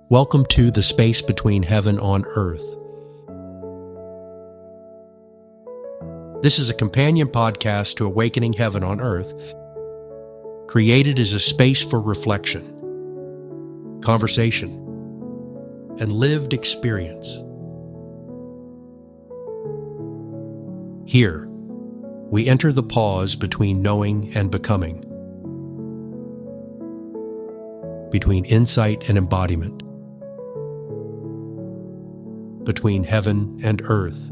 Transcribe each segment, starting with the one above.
Welcome to the space between heaven on earth. This is a companion podcast to Awakening Heaven on Earth, created as a space for reflection, conversation, and lived experience. Here, we enter the pause between knowing and becoming, between insight and embodiment, between heaven and earth.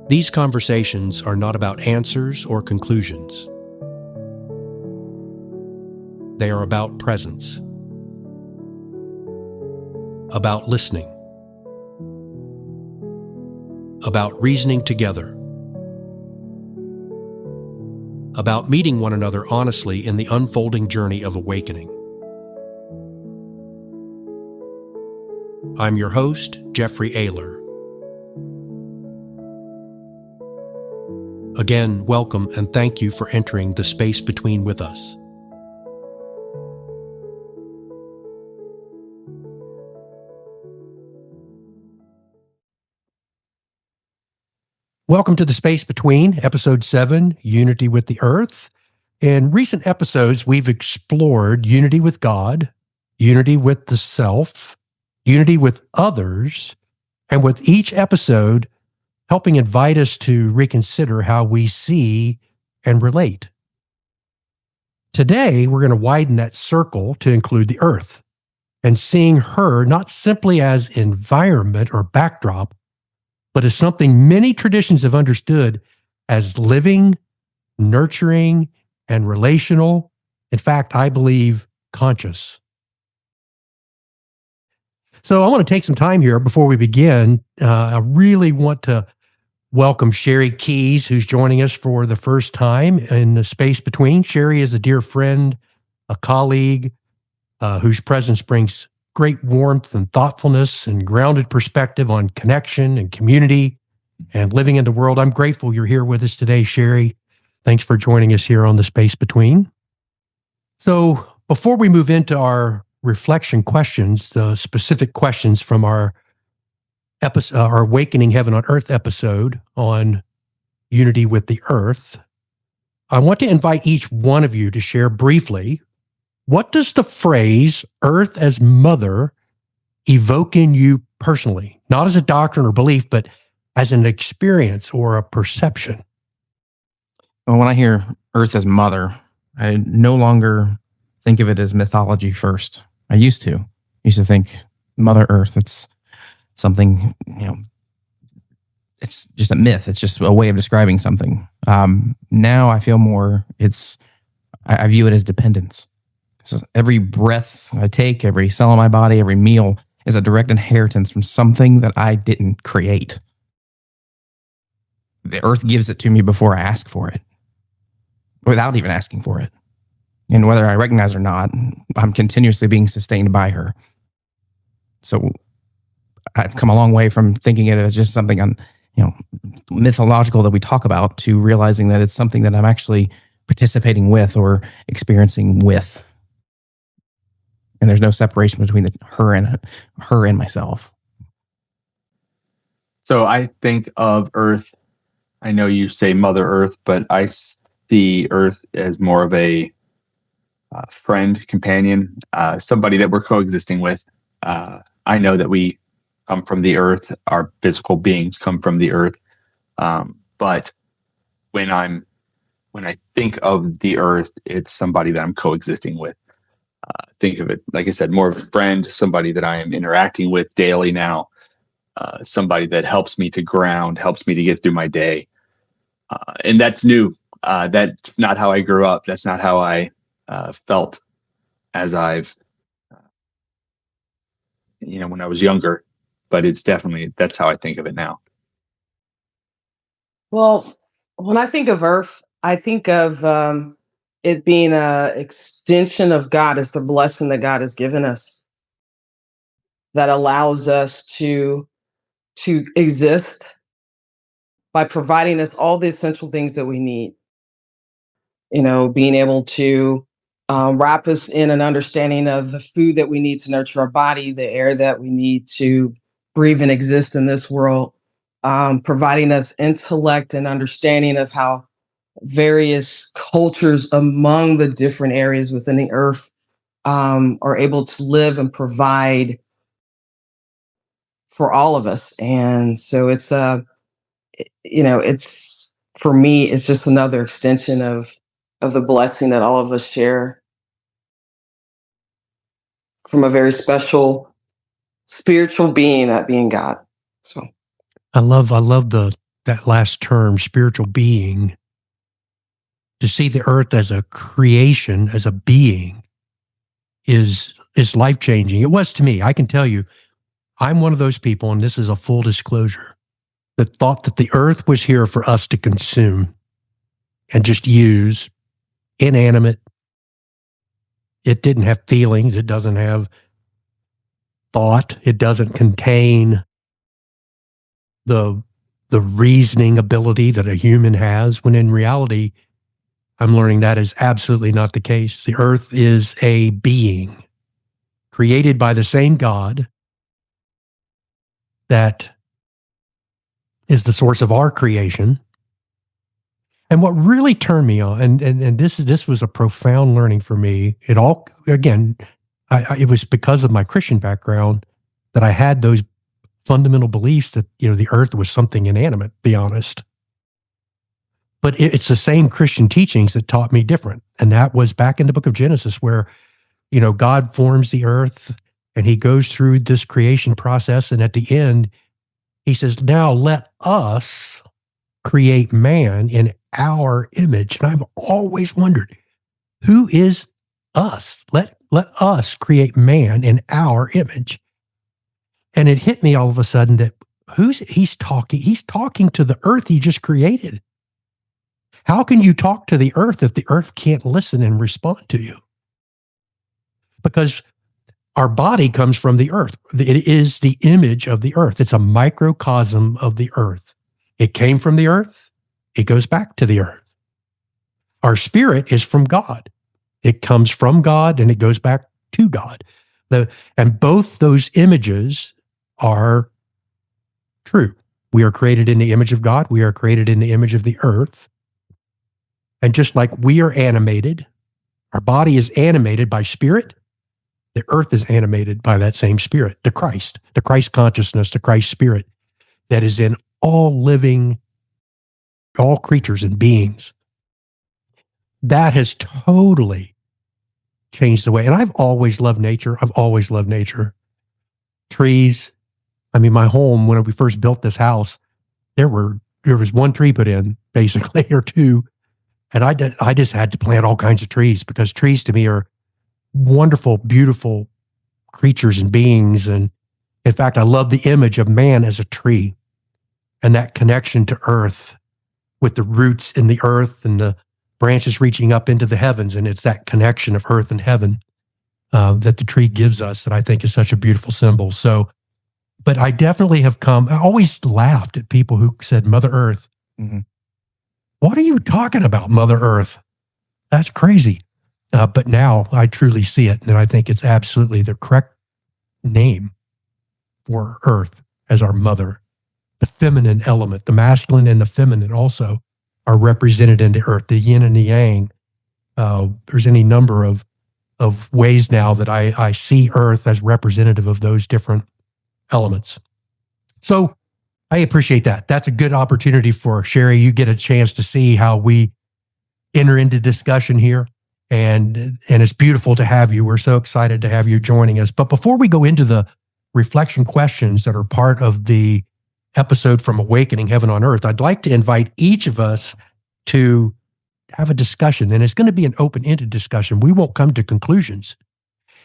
These conversations are not about answers or conclusions. They are about presence, about listening, about reasoning together, about meeting one another honestly in the unfolding journey of awakening. I'm your host, Sherri Keys. Again, welcome and thank you for entering the space between with us. Welcome to the Space Between, Episode 7, Unity with the Earth. In recent episodes, we've explored unity with God, unity with the self, unity with others, and with each episode, helping invite us to reconsider how we see and relate. Today, we're going to widen that circle to include the earth and seeing her not simply as environment or backdrop, but as something many traditions have understood as living, nurturing, and relational. In fact, I believe conscious. So I want to take some time here before we begin. I really want to welcome Sherri Keys, who's joining us for the first time in the space between. Sherri is a dear friend, a colleague, whose presence brings great warmth and thoughtfulness and grounded perspective on connection and community and living in the world. I'm grateful you're here with us today, Sherri. Thanks for joining us here on the space between. So before we move into our reflection questions, the specific questions from our Awakening Heaven on Earth episode on unity with the earth, I want to invite each one of you to share briefly, what does the phrase earth as mother evoke in you personally? Not as a doctrine or belief, but as an experience or a perception. Well, when I hear earth as mother, I no longer think of it as mythology first. I used to think Mother Earth, it's something, it's just a myth. It's just a way of describing something. Now I feel more, I view it as dependence. So every breath I take, every cell in my body, every meal is a direct inheritance from something that I didn't create. The earth gives it to me before I ask for it, without even asking for it. And whether I recognize it or not, I'm continuously being sustained by her. So I've come a long way from thinking it as just something mythological that we talk about to realizing that it's something that I'm actually participating with or experiencing with. And there's no separation between her and myself. So I think of Earth. I know you say Mother Earth, but I see Earth as more of a friend, companion, somebody that we're coexisting with. I know that we come from the earth. Our physical beings come from the earth. But when I think of the earth, it's somebody that I'm coexisting with. Think of it, like I said, more of a friend, somebody that I am interacting with daily now, somebody that helps me to ground, helps me to get through my day. And that's new. That's not how I grew up. That's not how I felt as I've, when I was younger, but that's how I think of it now. Well, when I think of Earth, I think of it being an extension of God. It's the blessing that God has given us that allows us to exist by providing us all the essential things that we need. Being able to wrap us in an understanding of the food that we need to nurture our body, the air that we need to breathe and exist in this world, providing us intellect and understanding of how various cultures among the different areas within the earth are able to live and provide for all of us. And so it's for me, it's just another extension of the blessing that all of us share from a very special spiritual being, that being God. So I love that last term, spiritual being. To see the earth as a creation, as a being, is life changing. It was to me. I can tell you, I'm one of those people, and this is a full disclosure, that thought that the earth was here for us to consume and just use, inanimate. It didn't have feelings. It doesn't have thought. It doesn't contain the reasoning ability that a human has, when in reality, I'm learning that is absolutely not the case. The earth is a being created by the same God that is the source of our creation. And what really turned me on, and this was a profound learning for me. It all, again, it was because of my Christian background that I had those fundamental beliefs that, the earth was something inanimate, to be honest. But it's the same Christian teachings that taught me different. And that was back in the book of Genesis, where, God forms the earth and he goes through this creation process. And at the end, he says, now let us create man in our image. And I've always wondered, who is us? Let us create man in our image. And it hit me all of a sudden that he's talking to the earth he just created. How can you talk to the earth if the earth can't listen and respond to you? Because our body comes from the earth. It is the image of the earth. It's a microcosm of the earth. It came from the earth. It goes back to the earth. Our spirit is from God. It comes from God and it goes back to God. And both those images are true. We are created in the image of God. We are created in the image of the earth. And just like we are animated, our body is animated by spirit, the earth is animated by that same spirit, the Christ consciousness, the Christ spirit that is in all living, all creatures and beings. That has totally changed the way. And I've always loved nature. Trees. I mean, my home, when we first built this house, there was one tree put in, basically, or two. And I just had to plant all kinds of trees, because trees to me are wonderful, beautiful creatures and beings. And in fact, I love the image of man as a tree and that connection to earth, with the roots in the earth and the branches reaching up into the heavens. And it's that connection of earth and heaven that the tree gives us that I think is such a beautiful symbol. So, but I definitely I always laughed at people who said Mother Earth. Mm-hmm. What are you talking about, Mother Earth? That's crazy. But now I truly see it, and I think it's absolutely the correct name for Earth as our mother. The feminine element, the masculine and the feminine also are represented in the earth, the yin and the yang. There's any number of ways now that I see Earth as representative of those different elements. So I appreciate that. That's a good opportunity for Sherri. You get a chance to see how we enter into discussion here. And it's beautiful to have you. We're so excited to have you joining us. But before we go into the reflection questions that are part of the episode from Awakening Heaven on Earth, I'd like to invite each of us to have a discussion. And it's going to be an open-ended discussion. We won't come to conclusions.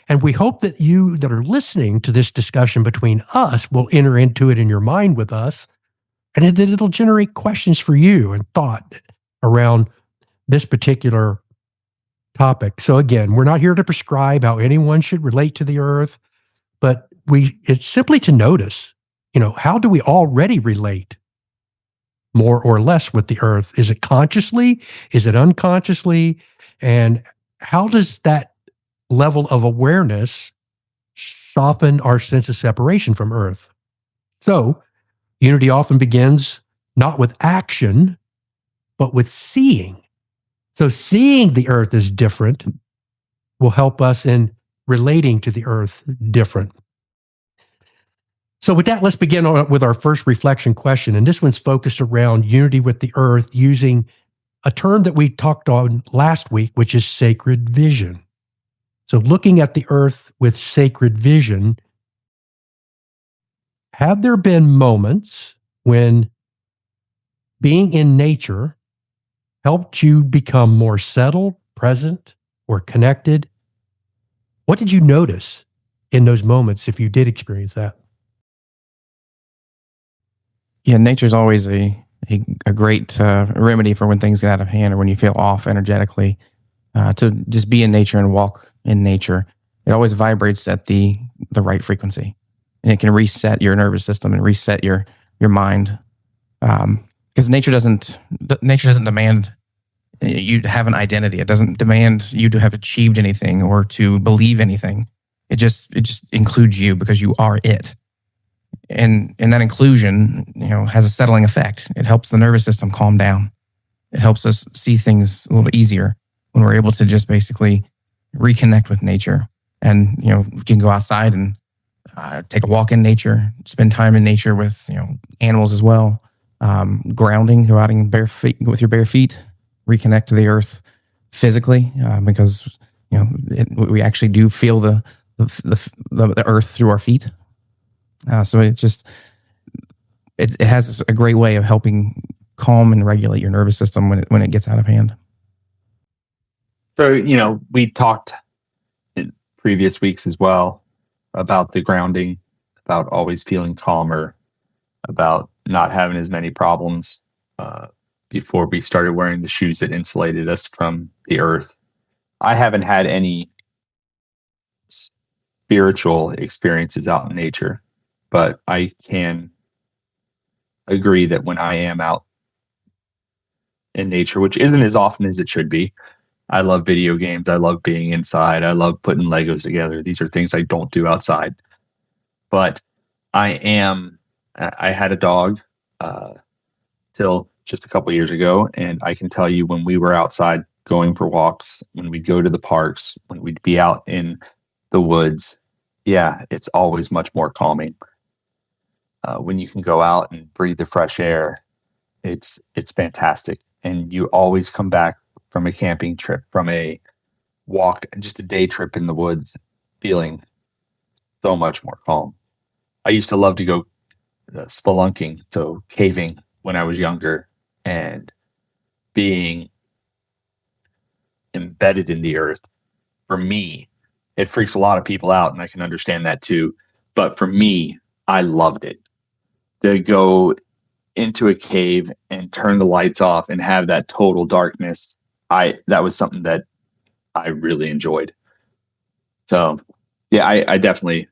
And we hope that you that are listening to this discussion between us will enter into it in your mind with us, and that it'll generate questions for you and thought around this particular topic. So again, we're not here to prescribe how anyone should relate to the earth, but it's simply to notice, how do we already relate more or less with the earth? Is it consciously? Is it unconsciously? And how does that level of awareness soften our sense of separation from Earth? So, unity often begins not with action, but with seeing. So, seeing the Earth as different will help us in relating to the Earth different. So, with that, let's begin with our first reflection question. And this one's focused around unity with the Earth using a term that we talked on last week, which is sacred vision. So, looking at the Earth with sacred vision, have there been moments when being in nature helped you become more settled, present, or connected? What did you notice in those moments if you did experience that? Yeah, nature's always a great remedy for when things get out of hand or when you feel off energetically. To just be in nature and walk in nature, it always vibrates at the right frequency, and it can reset your nervous system and reset your mind. Because nature doesn't demand you to have an identity. It doesn't demand you to have achieved anything or to believe anything. It just includes you because you are it. And that inclusion, has a settling effect. It helps the nervous system calm down. It helps us see things a little easier when we're able to just basically reconnect with nature. And, we can go outside and take a walk in nature, spend time in nature with, animals as well. Grounding, go out in with your bare feet, reconnect to the earth physically, because, we actually do feel the earth through our feet. So it has a great way of helping calm and regulate your nervous system when it gets out of hand. So, we talked in previous weeks as well about the grounding, about always feeling calmer, about not having as many problems before we started wearing the shoes that insulated us from the earth. I haven't had any spiritual experiences out in nature, but I can agree that when I am out in nature, which isn't as often as it should be, I love video games. I love being inside. I love putting Legos together. These are things I don't do outside. But I had a dog till just a couple of years ago, and I can tell you when we were outside going for walks, when we'd go to the parks, when we'd be out in the woods, yeah, it's always much more calming. When you can go out and breathe the fresh air, it's fantastic. And you always come back from a camping trip, from a walk, just a day trip in the woods, feeling so much more calm. I used to love to go spelunking, so caving when I was younger, and being embedded in the earth. For me, it freaks a lot of people out, and I can understand that too. But for me, I loved it. To go into a cave and turn the lights off and have that total darkness, that was something that I really enjoyed. So yeah, I definitely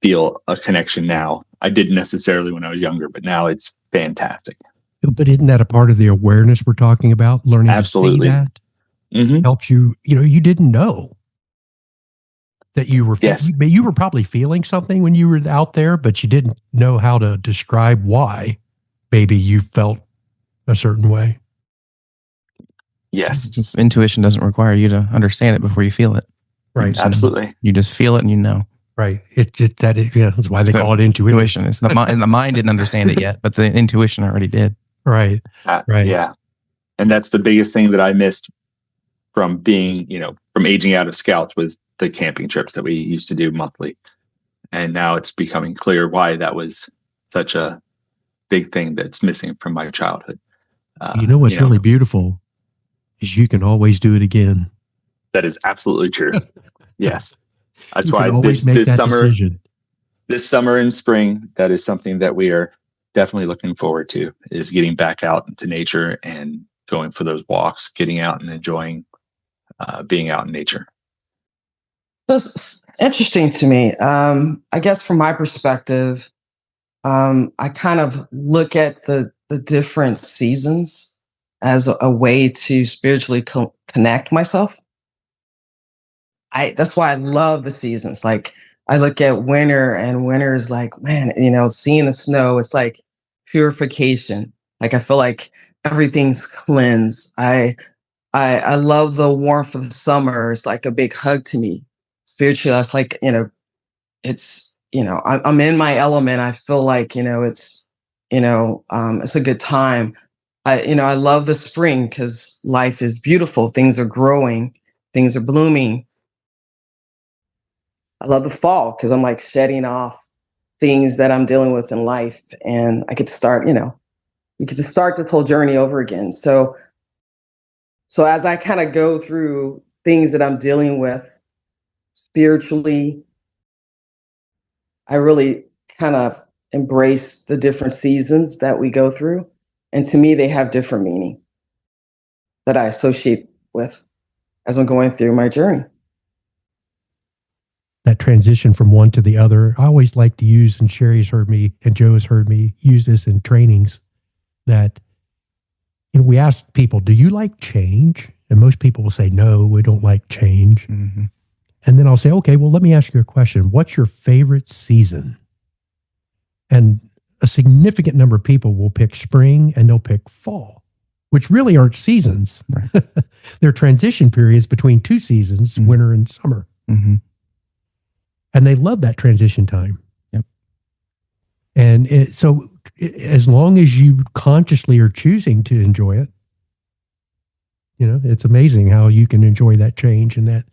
feel a connection now. I didn't necessarily when I was younger, but now it's fantastic. But isn't that a part of the awareness we're talking about? Learning Absolutely. to see that Mm-hmm. helps you. You didn't know that you were. Yes. You were probably feeling something when you were out there, but you didn't know how to describe why. Maybe you felt a certain way. Yes. Just intuition doesn't require you to understand it before you feel it. Right. Absolutely. You just feel it and you know. Right. That's why they call it intuition. It's the mind didn't understand it yet, but the intuition already did. Right. Right. Yeah. And that's the biggest thing that I missed from being, from aging out of Scouts was the camping trips that we used to do monthly. And now it's becoming clear why that was such a big thing that's missing from my childhood. What's really beautiful is you can always do it again. That is absolutely true. Yes. That's you why can always make that decision. This summer and spring, that is something that we are definitely looking forward to, is getting back out into nature and going for those walks, getting out and enjoying being out in nature. So it's interesting to me. I guess from my perspective, I kind of look at the different seasons as a way to spiritually connect myself. that's why I love the seasons. Like I look at winter, and winter is like, man, seeing the snow, it's like purification. Like I feel like everything's cleansed. I love the warmth of the summer. It's like a big hug to me. Spiritually, that's like, I'm in my element. I feel like, it's a good time. I love the spring because life is beautiful. Things are growing, things are blooming. I love the fall because I'm like shedding off things that I'm dealing with in life, and I get to start, you get to start this whole journey over again. So as I kind of go through things that I'm dealing with spiritually, I really kind of embrace the different seasons that we go through. And to me, they have different meaning that I associate with as I'm going through my journey. That transition from one to the other, I always like to use, and Sherri's heard me and Joe has heard me use this in trainings, that we ask people, do you like change? And most people will say, no, we don't like change. Mm-hmm. And then I'll say, okay, well, let me ask you a question. What's your favorite season? And a significant number of people will pick spring and they'll pick fall, which really aren't seasons. Right. They're transition periods between two seasons, Mm-hmm. winter and summer. Mm-hmm. And they love that transition time. Yep. And so as long as you consciously are choosing to enjoy it, it's amazing how you can enjoy that change and that.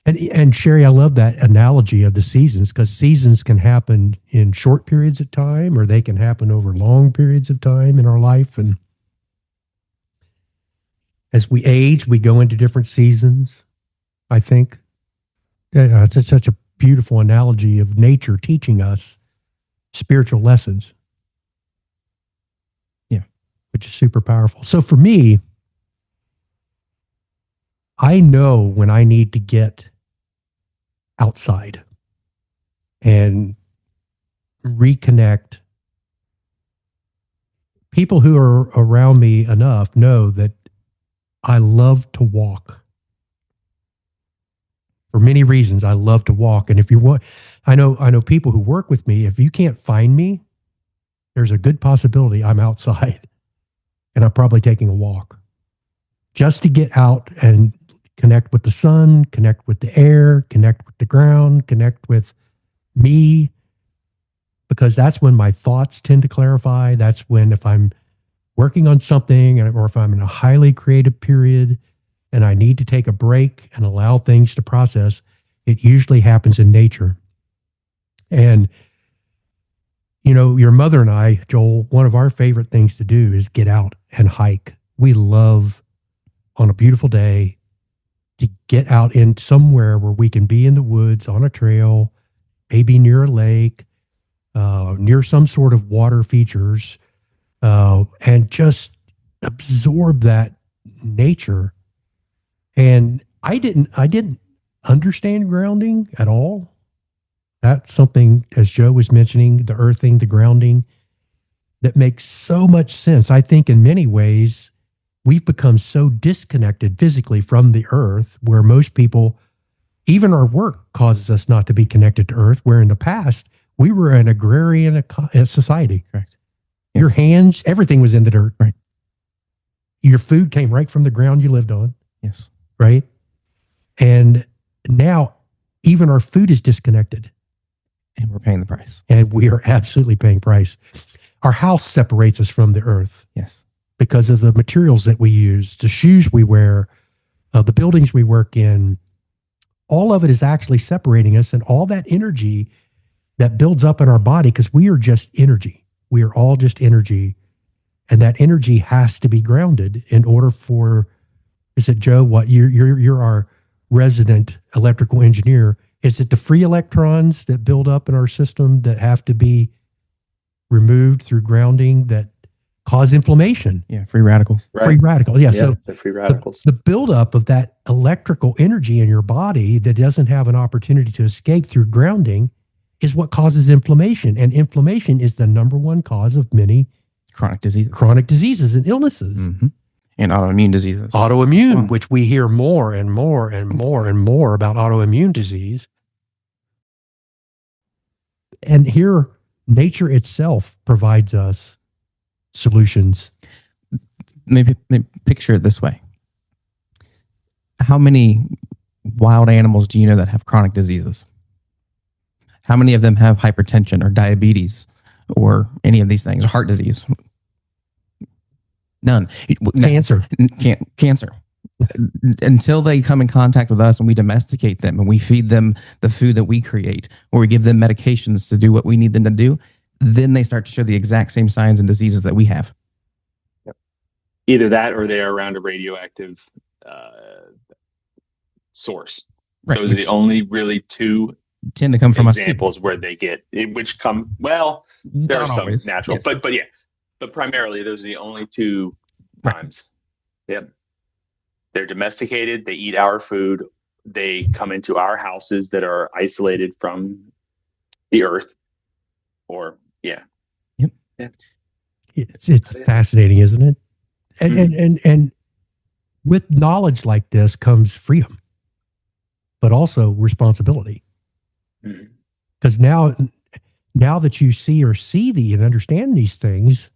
And Sherri, I love that analogy of the seasons, because seasons can happen in short periods of time, or they can happen over long periods of time in our life. And as we age, we go into different seasons, I think. It's such a beautiful analogy of nature teaching us spiritual lessons. Yeah. Which is super powerful. So for me, I know when I need to get outside and reconnect. People who are around me enough know that I love to walk. For many reasons, I love to walk. And if you want, I know people who work with me, if you can't find me, there's a good possibility I'm outside and I'm probably taking a walk just to get out and connect with the sun, connect with the air, connect with the ground, connect with me, because that's when my thoughts tend to clarify. That's when, if I'm working on something or if I'm in a highly creative period and I need to take a break and allow things to process, it usually happens in nature. And, your mother and I, Joel, one of our favorite things to do is get out and hike. We love, on a beautiful day, to get out in somewhere where we can be in the woods on a trail, maybe near a lake, near some sort of water features, and just absorb that nature. And I didn't understand grounding at all. That's something, as Joe was mentioning, the earthing, the grounding, that makes so much sense. I think in many ways, we've become so disconnected physically from the earth, where most people, even our work causes us not to be connected to earth, where in the past, we were an agrarian society. Correct. Your Yes. hands, everything was in the dirt. Right. Your food came right from the ground you lived on. Yes. Right. And now even our food is disconnected. And we're paying the price. And we are absolutely paying price. Our house separates us from the earth Yes. because of the materials that we use, the shoes we wear, the buildings we work in. All of it is actually separating us, and all that energy that builds up in our body, because we are just energy. We are all just energy. And that energy has to be grounded in order for, is it Joe, what you're our resident electrical engineer. Is it the free electrons that build up in our system that have to be removed through grounding that cause inflammation? Yeah. Free radicals. Right. Free radicals. Yeah. Yeah, So the free radicals. the buildup of that electrical energy in your body that doesn't have an opportunity to escape through grounding is what causes inflammation. And inflammation is the number one cause of many Chronic diseases. chronic diseases and illnesses. Mm-hmm. and autoimmune diseases. Autoimmune, which we hear more and more and more and more about autoimmune disease. And here, nature itself provides us solutions. Maybe picture it this way. How many wild animals do you know that have chronic diseases? How many of them have hypertension or diabetes or any of these things, or heart disease? None. Cancer. Cancer. Until they come in contact with us and we domesticate them and we feed them the food that we create, or we give them medications to do what we need them to do, then they start to show the exact same signs and diseases that we have. Either that or they are around a radioactive source. Right, Those are the only really two tend to come from examples where they get, which come, well, there are some always. natural, Yes. but primarily those are the only two times. Yep. They're domesticated. They eat our food. They come into our houses that are isolated from the earth. Or Yep. Yeah. It's fascinating, isn't it? And with knowledge like this comes freedom, but also responsibility. Because now that you see and understand these things,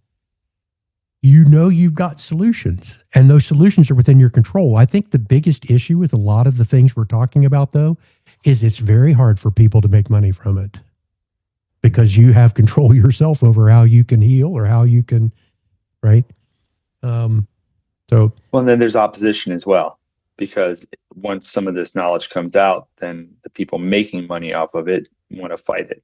you know you've got solutions, and those solutions are within your control. I think the biggest issue with a lot of the things we're talking about, though, is it's very hard for people to make money from it, because you have control yourself over how you can heal or how you can, right? Well, then there's opposition as well, because once some of this knowledge comes out, then the people making money off of it want to fight it.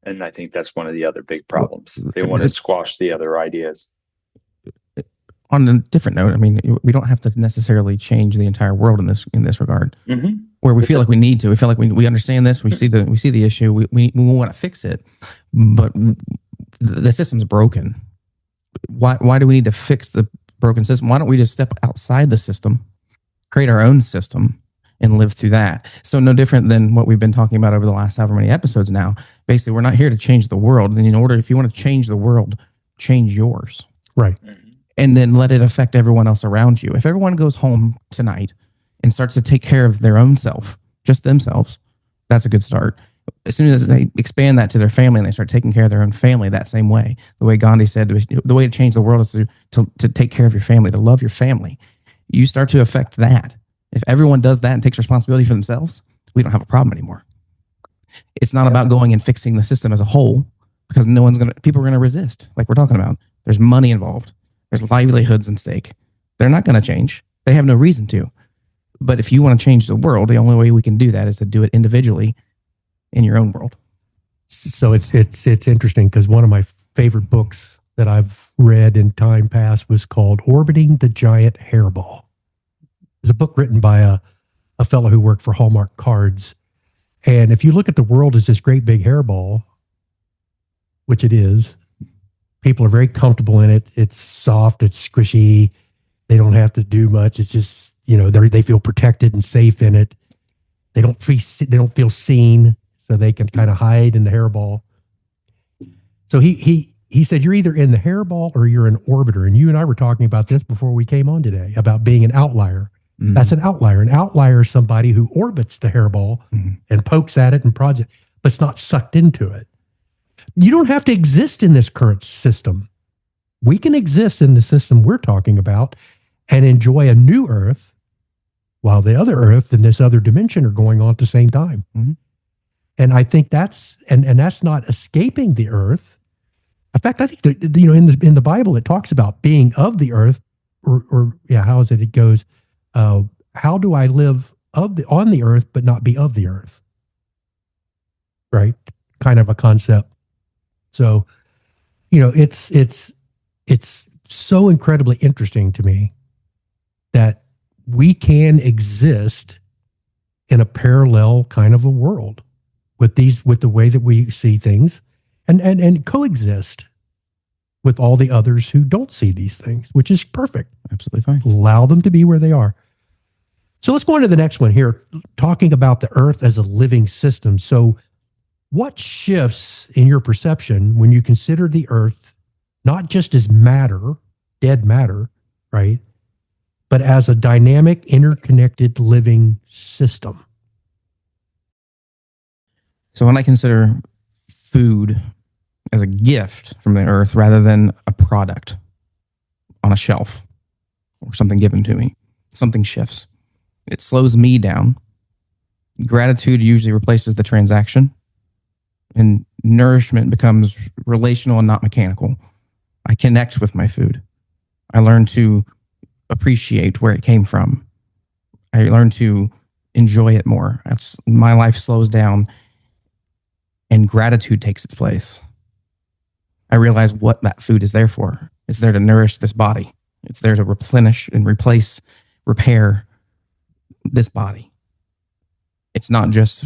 And I think that's one of the other big problems. They want to squash the other ideas. On a different note, I mean, we don't have to necessarily change the entire world in this regard. Where we feel like we need to. We feel like we understand this. We see the issue. We want to fix it, but the system's broken. Why do we need to fix the broken system? Why don't we just step outside the system, create our own system, and live through that? So no different than what we've been talking about over the last however many episodes now. Basically, we're not here to change the world. And if you want to change the world, change yours. Right. And then let it affect everyone else around you. If everyone goes home tonight and starts to take care of their own self, just themselves, that's a good start. As soon as they expand that to their family and they start taking care of their own family that same way, the way Gandhi said, the way to change the world is to take care of your family, to love your family. You start to affect that. If everyone does that and takes responsibility for themselves, we don't have a problem anymore. It's not about going and fixing the system as a whole, because people are going to resist, like we're talking about. There's money involved. There's livelihoods at stake. They're not going to change. They have no reason to. But if you want to change the world, the only way we can do that is to do it individually in your own world. So it's interesting, because one of my favorite books that I've read in time past was called Orbiting the Giant Hairball. It's a book written by a fellow who worked for Hallmark Cards. And if you look at the world as this great big hairball, which it is, people are very comfortable in it. It's soft, it's squishy. They don't have to do much. It's just, they feel protected and safe in it. They don't feel seen, so they can kind of hide in the hairball. So he said, you're either in the hairball or you're an orbiter. And you and I were talking about this before we came on today, about being an outlier. Mm-hmm. That's an outlier. An outlier is somebody who orbits the hairball and pokes at it and prods it, but it's not sucked into it. You don't have to exist in this current system. We can exist in the system we're talking about and enjoy a new Earth, while the other Earth and this other dimension are going on at the same time. Mm-hmm. And I think that's not escaping the Earth. In fact, I think that, in the Bible it talks about being of the Earth, how is it? It goes, how do I live on the Earth but not be of the Earth? Right, kind of a concept. So, it's so incredibly interesting to me that we can exist in a parallel kind of a world with the way that we see things, and coexist with all the others who don't see these things, which is perfect. Absolutely fine. Allow them to be where they are. So let's go into the next one here, talking about the Earth as a living system. So what shifts in your perception when you consider the Earth not just as matter, dead matter, right, but as a dynamic, interconnected living system. So when I consider food as a gift from the earth rather than a product on a shelf or something given to me, something shifts. It slows me down. Gratitude usually replaces the transaction, and nourishment becomes relational and not mechanical. I connect with my food. I learn to appreciate where it came from. I learn to enjoy it more. My life slows down and gratitude takes its place. I realize what that food is there for. It's there to nourish this body. It's there to replenish and repair this body. It's not just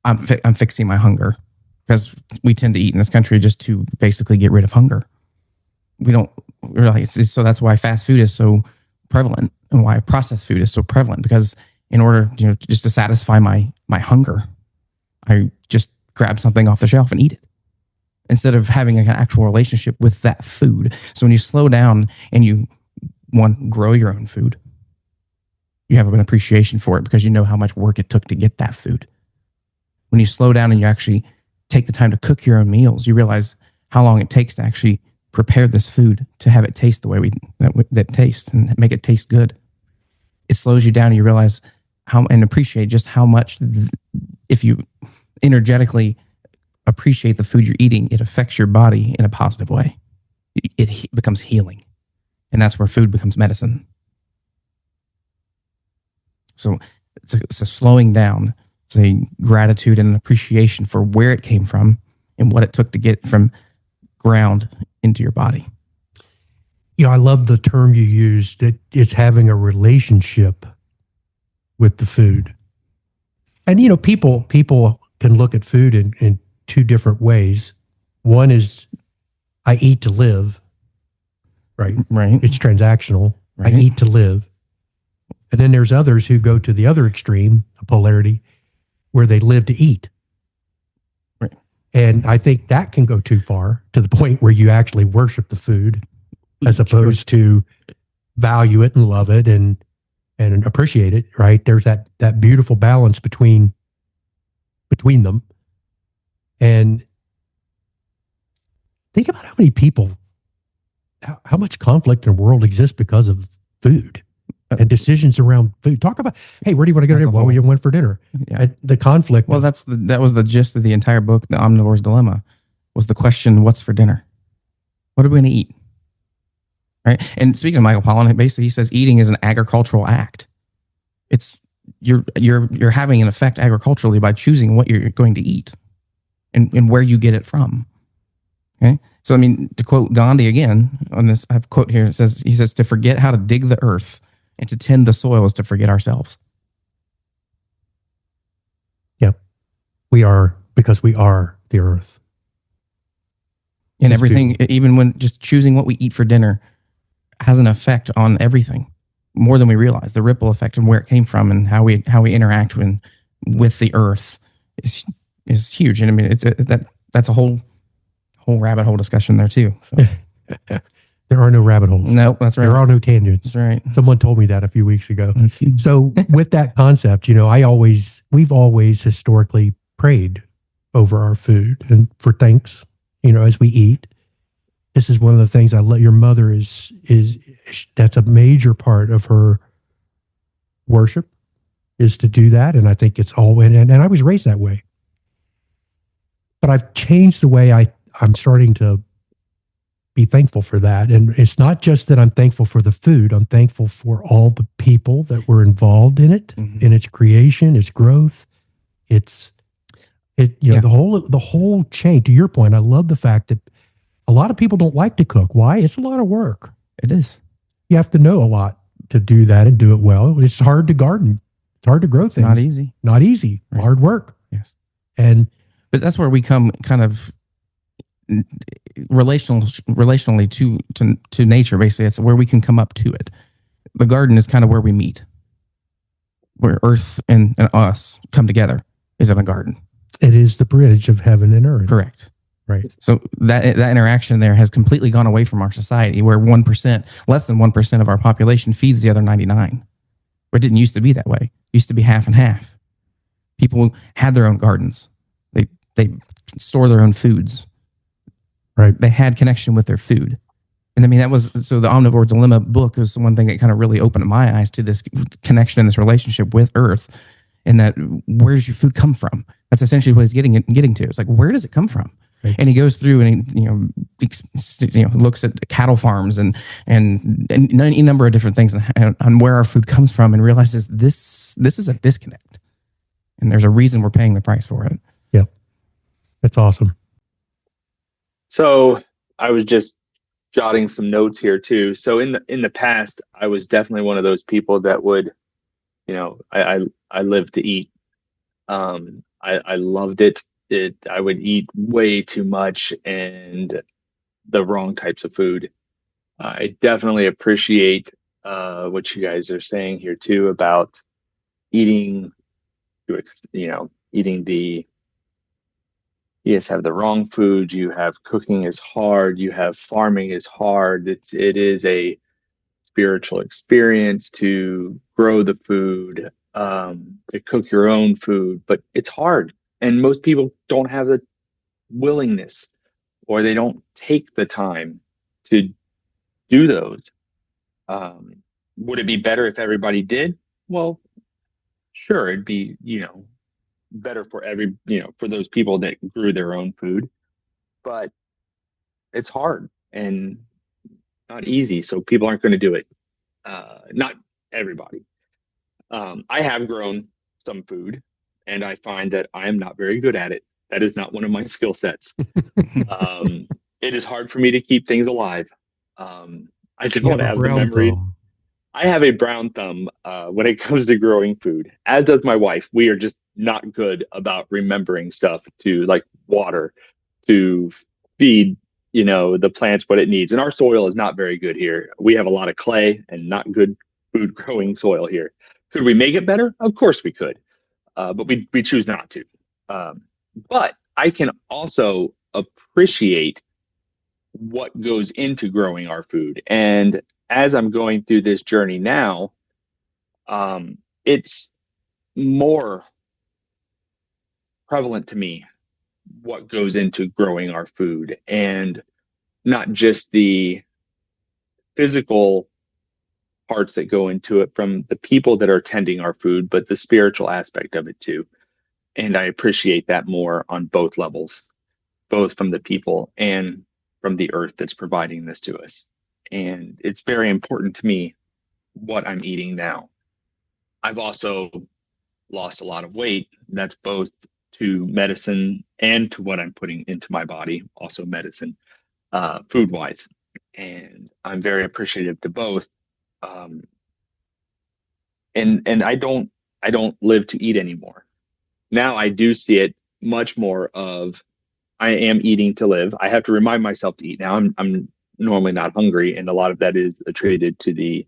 I'm fixing my hunger, because we tend to eat in this country just to basically get rid of hunger. We don't realize, so that's why fast food is so prevalent and why processed food is so prevalent, because in order, just to satisfy my hunger, I just grab something off the shelf and eat it instead of having an actual relationship with that food. So when you slow down and you grow your own food, you have an appreciation for it because you know how much work it took to get that food. When you slow down and you actually take the time to cook your own meals, you realize how long it takes to actually prepare this food to have it taste the way that it tastes and make it taste good. It slows you down and you realize and appreciate just how much, if you energetically appreciate the food you're eating, it affects your body in a positive way. It becomes healing. And that's where food becomes medicine. So it's a slowing down. It's a gratitude and an appreciation for where it came from and what it took to get from ground into your body. I love the term you used, that it's having a relationship with the food. And, people can look at food in two different ways. One is I eat to live, right? Right. It's transactional. Right. I eat to live. And then there's others who go to the other extreme, a polarity, where they live to eat. Right. And I think that can go too far, to the point where you actually worship the food as opposed to value it and love it and appreciate it, right? There's that beautiful balance between them. And think about how many people, how much conflict in the world exists because of food and decisions around food. Talk about, hey, where do you want to go to dinner? Well, we went for dinner. Yeah. The conflict. Well, that was the gist of the entire book, The Omnivore's Dilemma, was the question, what's for dinner? What are we going to eat? Right. And speaking of Michael Pollan, basically he says eating is an agricultural act. It's you're having an effect agriculturally by choosing what you're going to eat and where you get it from. Okay. So, to quote Gandhi again on this, I have a quote here. He says, to forget how to dig the earth and to tend the soil is to forget ourselves. Yeah. Because we are the earth. And everything, even when just choosing what we eat for dinner, has an effect on everything more than we realize. The ripple effect and where it came from and how we interact with the earth is huge. And that's a whole rabbit hole discussion there too. So. There are no rabbit holes. No, that's right. There are no tangents. That's right. Someone told me that a few weeks ago. So with that concept, we've always historically prayed over our food and for thanks, as we eat. This is one of the things your mother is that's a major part of her worship, is to do that. And I think it's all, and I was raised that way, but I've changed the way I'm starting to be thankful for that. And it's not just that I'm thankful for the food. I'm thankful for all the people that were involved in it, in its creation, its growth, the whole chain. To your point, I love the fact that a lot of people don't like to cook. Why? It's a lot of work. It is. You have to know a lot to do that and do it well. It's hard to garden. It's hard to grow things. Not easy. Not easy. Right. Hard work. Yes. But that's where we come kind of relationally to nature. Basically, it's where we can come up to it. The garden is kind of where we meet, where earth and us come together is in a garden. It is the bridge of heaven and earth. Correct. Right. So that interaction there has completely gone away from our society, where 1%, less than 1% of our population feeds the other 99. Where it didn't used to be that way. It used to be half and half. People had their own gardens. They store their own foods. Right. They had connection with their food. And I mean, that was, so the Omnivore Dilemma book was the one thing that kind of really opened my eyes to this connection and this relationship with Earth, and that where does your food come from? That's essentially what he's getting to. It's like, where does it come from? Right. And he goes through and he, looks at cattle farms and any number of different things on where our food comes from, and realizes this is a disconnect, and there's a reason we're paying the price for it. Yeah, that's awesome. So I was just jotting some notes here too. So in the past, I was definitely one of those people that would, I lived to eat. I loved it. I would eat way too much and the wrong types of food. I definitely appreciate what you guys are saying here too about eating, eating you just have the wrong food. You have cooking is hard. You have farming is hard. It is a spiritual experience to grow the food, to cook your own food, but it's hard. And most people don't have the willingness, or they don't take the time to do those. Would it be better if everybody did? Well, sure, it'd be, better for for those people that grew their own food, but it's hard and not easy. So people aren't going to do it. Not everybody. I have grown some food, and I find that I am not very good at it. That is not one of my skill sets. It is hard for me to keep things alive. I don't have the memory. I have a brown thumb when it comes to growing food, as does my wife. We are just not good about remembering stuff to, like, water, to feed, the plants what it needs. And our soil is not very good here. We have a lot of clay and not good food growing soil here. Could we make it better? Of course we could, but we choose not to. But I can also appreciate what goes into growing our food. And as I'm going through this journey now, it's more prevalent to me what goes into growing our food, and not just the physical parts that go into it from the people that are tending our food, but the spiritual aspect of it too. And I appreciate that more on both levels, both from the people and from the earth that's providing this to us. And it's very important to me what I'm eating now. I've also lost a lot of weight. That's both to medicine and to what I'm putting into my body, also medicine, food wise. And I'm very appreciative to both. And I don't live to eat anymore. Now I do see it much more of, I am eating to live. I have to remind myself to eat now. I'm normally not hungry, and a lot of that is attributed to the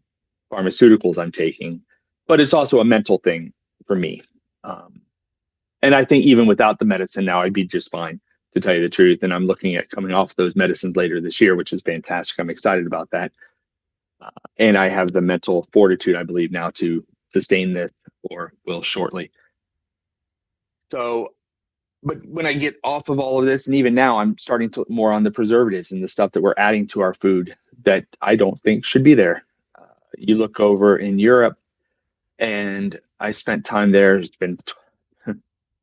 pharmaceuticals I'm taking, but it's also a mental thing for me. And I think even without the medicine now, I'd be just fine, to tell you the truth. And I'm looking at coming off those medicines later this year, which is fantastic. I'm excited about that. And I have the mental fortitude, I believe, now to sustain this, or will shortly. So, but when I get off of all of this, and even now, I'm starting to look more on the preservatives and the stuff that we're adding to our food that I don't think should be there. You look over in Europe, and I spent time there. It's been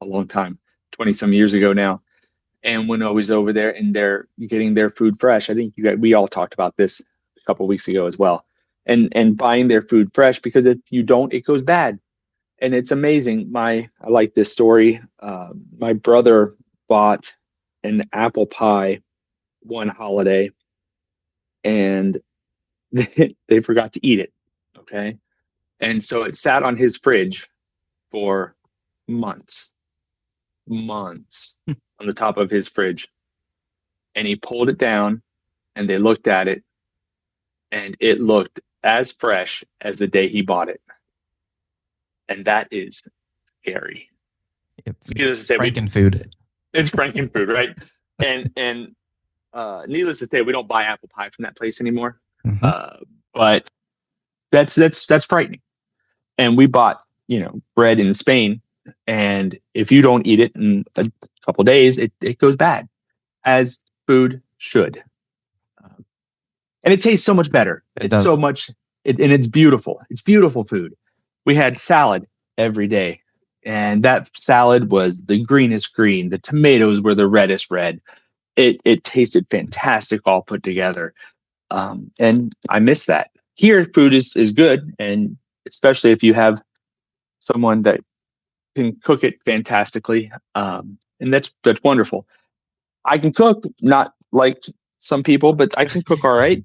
a long time, 20 some years ago now. And when I was over there and they're getting their food fresh, I think we all talked about this a couple of weeks ago as well. And buying their food fresh, because if you don't, it goes bad. And it's amazing. I like this story. My brother bought an apple pie one holiday, and they forgot to eat it. Okay. And so it sat on his fridge for months on the top of his fridge. And he pulled it down, and they looked at it, and it looked as fresh as the day he bought it. And that is scary. It's Franken food. It's Franken food, right? and needless to say, we don't buy apple pie from that place anymore. Mhm. But that's frightening. And we bought, bread in Spain, and if you don't eat it in a couple days, it goes bad, as food should. And it tastes so much better. It It's so does. much, and it's beautiful. It's beautiful food. We had salad every day, and that salad was the greenest green. The tomatoes were the reddest red. It tasted fantastic, all put together. And I miss that. Here, food is good, and especially if you have someone that can cook it fantastically, and that's wonderful. I can cook, not like some people, but I can cook all right.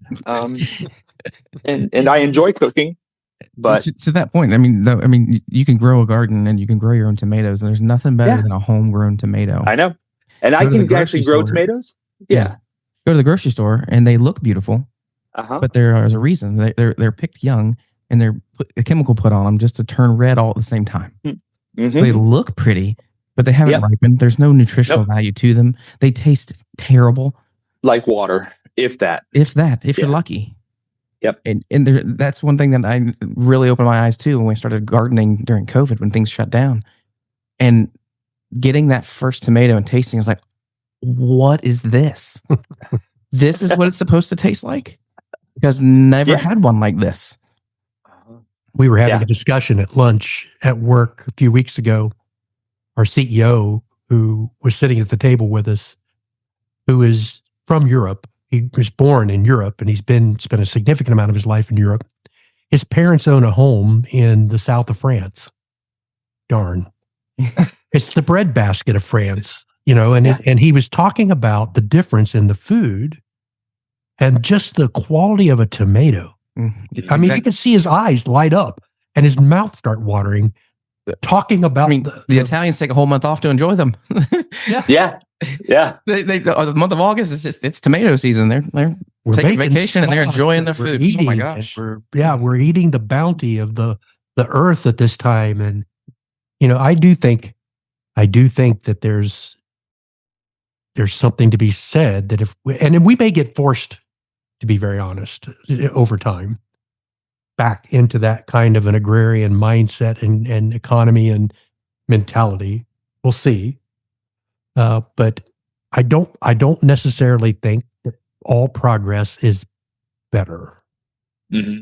And I enjoy cooking, but To that point, I mean, you can grow a garden and you can grow your own tomatoes, and there's nothing better yeah, than a homegrown tomato. I know. And I Go to the can grocery actually grow store. tomatoes. Yeah. Yeah. Go to the grocery store and they look beautiful, Uh-huh. but there is a reason. They're picked young and they're put a chemical put on them just to turn red all at the same time. Mm-hmm. So they look pretty, but they haven't Yep. ripened. There's no nutritional value to them. They taste terrible. Like water, if that. If Yeah. you're lucky. Yep. And that's one thing that I really opened my eyes to when we started gardening during COVID, when things shut down. And getting that first tomato and tasting, I was like, what is this? This is what it's supposed to taste like? Because never Yeah. had one like this. We were having a discussion at lunch at work a few weeks ago. Our CEO, who was sitting at the table with us, who is from Europe, he was born in Europe and he's spent a significant amount of his life in Europe. His parents own a home in the south of France. Darn. It's the breadbasket of France, and he was talking about the difference in the food and just the quality of a tomato. Mm-hmm. I mean, you can see his eyes light up and his mouth start watering, talking about the Italians take a whole month off to enjoy them. Yeah. The month of August it's tomato season. They're taking vacation and they're enjoying their food. Eating, oh my gosh. We're eating the bounty of the earth at this time. And, I do think that there's something to be said that and we may get forced, to be very honest, over time, back into that kind of an agrarian mindset and economy and mentality. We'll see. But I don't necessarily think that all progress is better. Mm-hmm.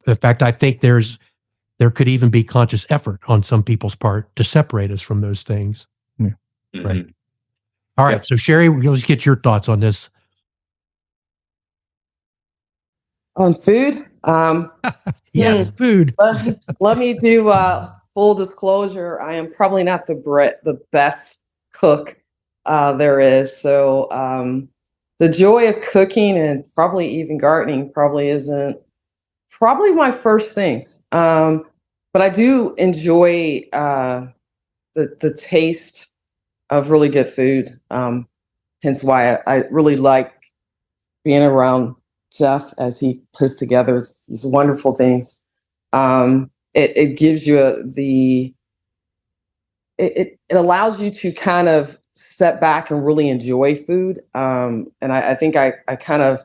In fact, I think there could even be conscious effort on some people's part to separate us from those things. Yeah. Mm-hmm. Right. All right. So Sherri, let's get your thoughts on this. On food? Yes, food. Let me do full disclosure. I am probably not the best cook there is. So the joy of cooking and probably even gardening probably isn't my first things. But I do enjoy the taste of really good food. Hence why I really like being around Jeff as he puts together these wonderful things. It gives you it allows you to kind of step back and really enjoy food. And I think I kind of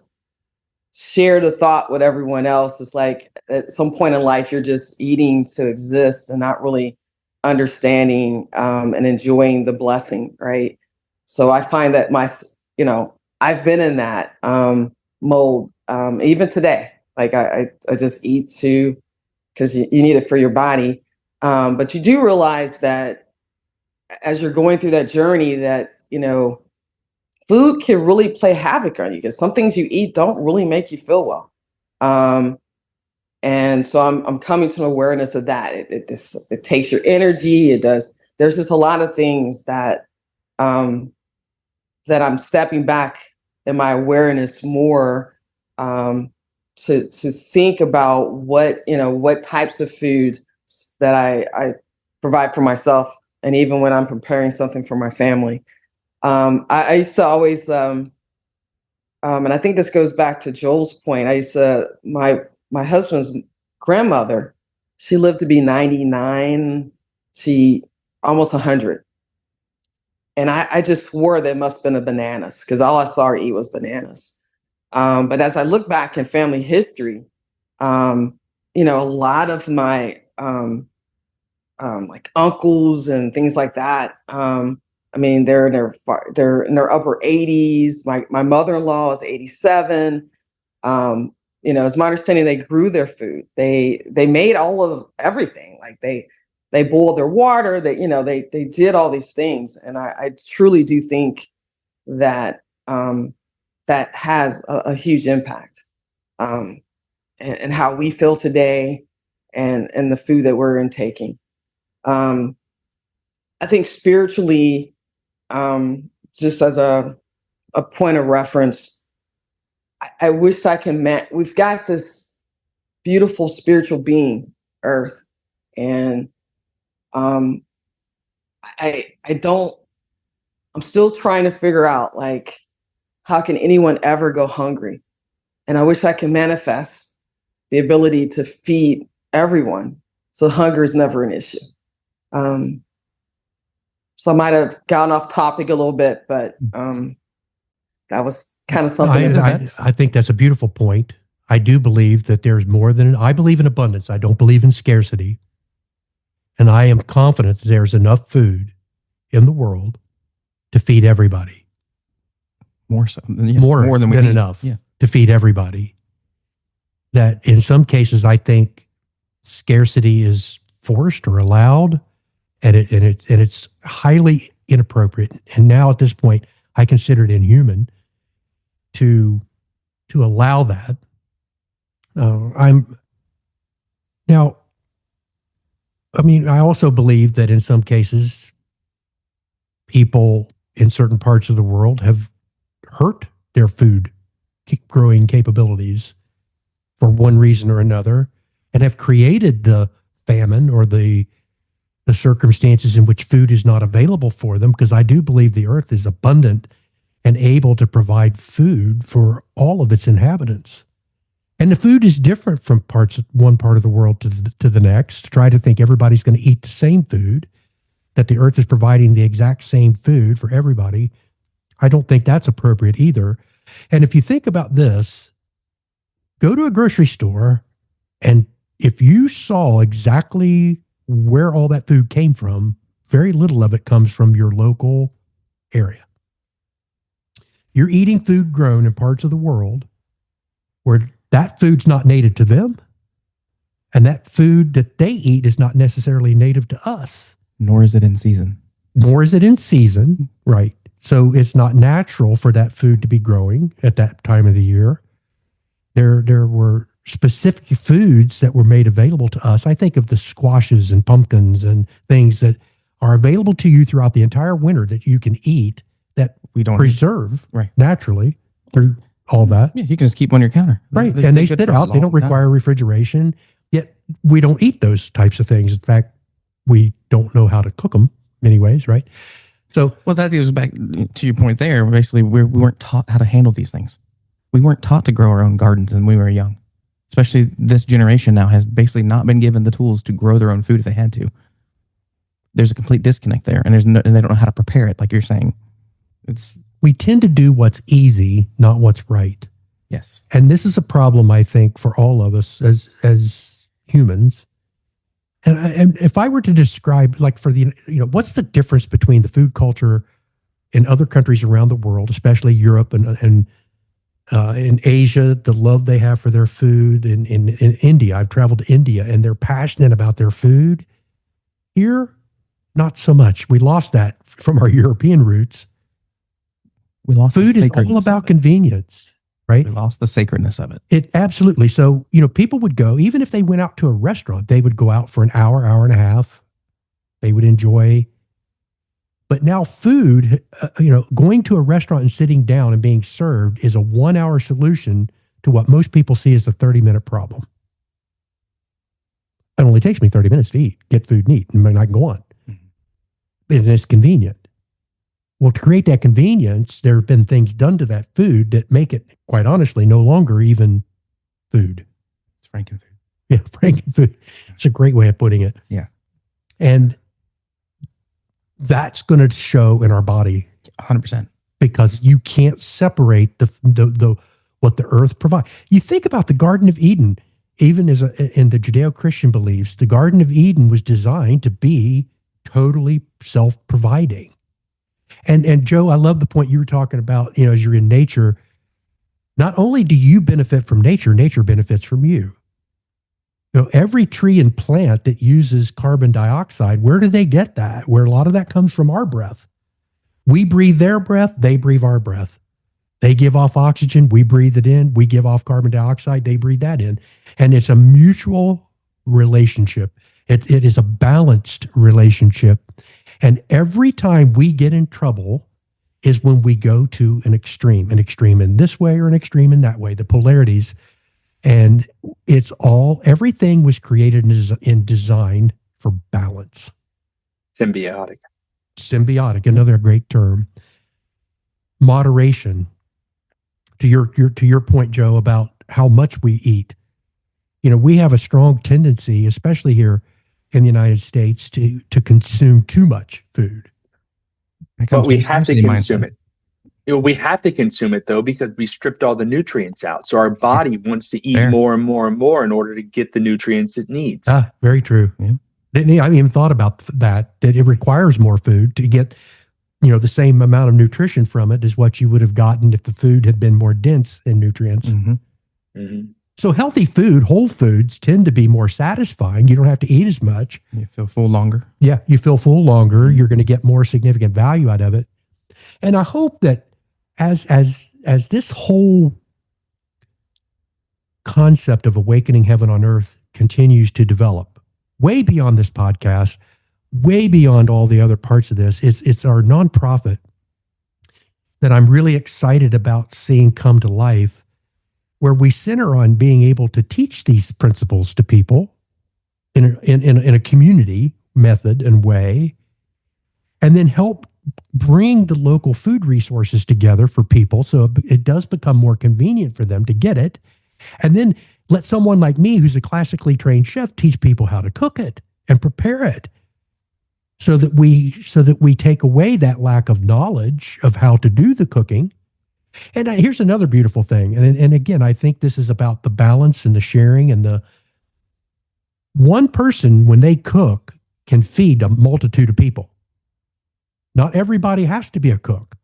share the thought with everyone else. It's like at some point in life, you're just eating to exist and not really understanding and enjoying the blessing, right? So I find that I've been in that mold even today. Like I just eat because you need it for your body. But you do realize that as you're going through that journey that, food can really play havoc on you because some things you eat don't really make you feel well. And so I'm coming to an awareness of that. It takes your energy. It does. There's just a lot of things that that I'm stepping back in my awareness more to think about what types of food that I provide for myself, and even when I'm preparing something for my family. I used to always, and I think this goes back to Joel's point. I used to my husband's grandmother. She lived to be 99. She almost 100. And I just swore there must have been a bananas because all I saw her eat was bananas. But as I look back in family history, a lot of my like uncles and things like that. They're in their upper 80s. My mother-in-law is 87. It's my understanding they grew their food. They made all of everything. Like they boiled their water. They did all these things, and I truly do think that that has a huge impact, and how we feel today, and the food that we're intaking. I think spiritually, just as a point of reference, I wish I can. We've got this beautiful spiritual being, Earth, and I don't. I'm still trying to figure out, like, how can anyone ever go hungry? And I wish I could manifest the ability to feed everyone, so hunger is never an issue. So I might have gone off topic a little bit, but that was kind of something. I think that's a beautiful point. I do believe that there's more than, I believe in abundance. I don't believe in scarcity. And I am confident that there's enough food in the world to feed everybody. More so. More than enough to feed everybody. That in some cases, I think scarcity is forced or allowed, and it's highly inappropriate. And now at this point, I consider it inhuman to allow that. I also believe that in some cases, people in certain parts of the world have hurt their food growing capabilities for one reason or another, and have created the famine or the circumstances in which food is not available for them, because I do believe the earth is abundant and able to provide food for all of its inhabitants. And the food is different from one part of the world to the next. Try to think everybody's going to eat the same food, that the earth is providing the exact same food for everybody. I don't think that's appropriate either. And if you think about this, go to a grocery store, and if you saw exactly where all that food came from, very little of it comes from your local area. You're eating food grown in parts of the world where that food's not native to them, and that food that they eat is not necessarily native to us. Nor is it in season. Right. So it's not natural for that food to be growing at that time of the year. There were specific foods that were made available to us. I think of the squashes and pumpkins and things that are available to you throughout the entire winter that you can eat, that we don't preserve naturally through all that. Yeah, you can just keep them on your counter. Right. And they sit out. They don't require refrigeration. Yet we don't eat those types of things. In fact, we don't know how to cook them many ways, right? So, well, that goes back to your point there. Basically, we weren't taught how to handle these things. We weren't taught to grow our own gardens when we were young. Especially this generation now has basically not been given the tools to grow their own food if they had to. There's a complete disconnect there, and and they don't know how to prepare it, like you're saying. We tend to do what's easy, not what's right. Yes. And this is a problem, I think, for all of us as humans. And if I were to describe, like, what's the difference between the food culture in other countries around the world, especially Europe and in Asia, the love they have for their food, in India. I've traveled to India, and they're passionate about their food. Here, not so much. We lost that from our European roots. We lost food is all about convenience, right? We lost the sacredness of it. It absolutely. So, people would go, even if they went out to a restaurant, they would go out for an hour and a half. They would enjoy. But now food, going to a restaurant and sitting down and being served is a 1 hour solution to what most people see as a 30-minute problem. It only takes me 30 minutes to get food and eat, and I can go on. Mm-hmm. And it's convenient. Well, to create that convenience, there have been things done to that food that make it, quite honestly, no longer even food. It's Frankenfood. Yeah, Frankenfood. It's a great way of putting it. Yeah. And that's going to show in our body 100%. because you can't separate the what the earth provides. You think about the Garden of Eden, even as in the Judeo-Christian beliefs, the Garden of Eden was designed to be totally self-providing. And Joe, I love the point you were talking about, as you're in nature, not only do you benefit from nature, nature benefits from you. Every tree and plant that uses carbon dioxide, where do they get that? Where a lot of that comes from our breath. We breathe their breath, they breathe our breath. They give off oxygen, we breathe it in. We give off carbon dioxide, they breathe that in. And it's a mutual relationship. It is a balanced relationship. And every time we get in trouble is when we go to an extreme in this way or an extreme in that way, the polarities. And everything was created and designed for balance. Symbiotic, another great term. Moderation. To your point, Joe, about how much we eat. We have a strong tendency, especially here in the United States, to consume too much food. But we have to consume it. We have to consume it, though, because we stripped all the nutrients out. So our body wants to eat more and more and more in order to get the nutrients it needs. Very true. Yeah. I haven't even thought about that it requires more food to get, the same amount of nutrition from it as what you would have gotten if the food had been more dense in nutrients. Mm-hmm. Mm-hmm. So healthy food, whole foods, tend to be more satisfying. You don't have to eat as much. You feel full longer. Yeah, you feel full longer. You're going to get more significant value out of it. And I hope that as this whole concept of awakening heaven on earth continues to develop, way beyond this podcast, way beyond all the other parts of this, it's our nonprofit that I'm really excited about seeing come to life, where we center on being able to teach these principles to people in a community method and way, and then help bring the local food resources together for people so it does become more convenient for them to get it. And then let someone like me, who's a classically trained chef, teach people how to cook it and prepare it so that we take away that lack of knowledge of how to do the cooking. And here's another beautiful thing. And again, I think this is about the balance and the sharing and the one person, when they cook, can feed a multitude of people. Not everybody has to be a cook.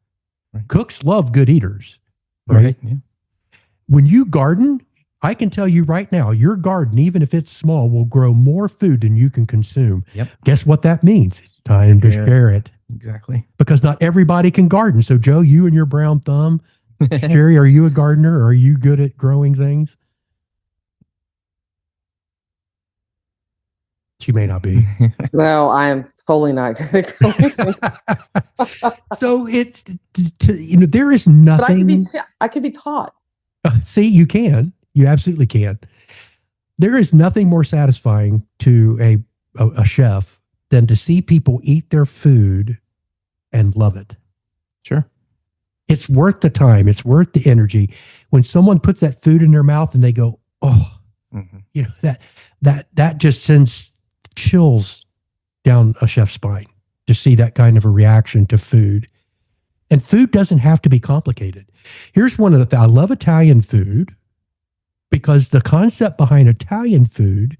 Right. Cooks love good eaters. Right? Yeah. When you garden, I can tell you right now, your garden, even if it's small, will grow more food than you can consume. Yep. Guess what that means? It's time to share it. Exactly. Because not everybody can garden. So, Joe, you and your brown thumb, Sherri, are you a gardener? Or are you good at growing things? She may not be. No, I am totally not good at growing. So it's, there is nothing. But I could be taught. See, you can. You absolutely can. There is nothing more satisfying to a chef than to see people eat their food and love it. Sure. It's worth the time. It's worth the energy. When someone puts that food in their mouth and they go, oh, that just sends chills down a chef's spine to see that kind of a reaction to food. And food doesn't have to be complicated. Here's one of I love Italian food because the concept behind Italian food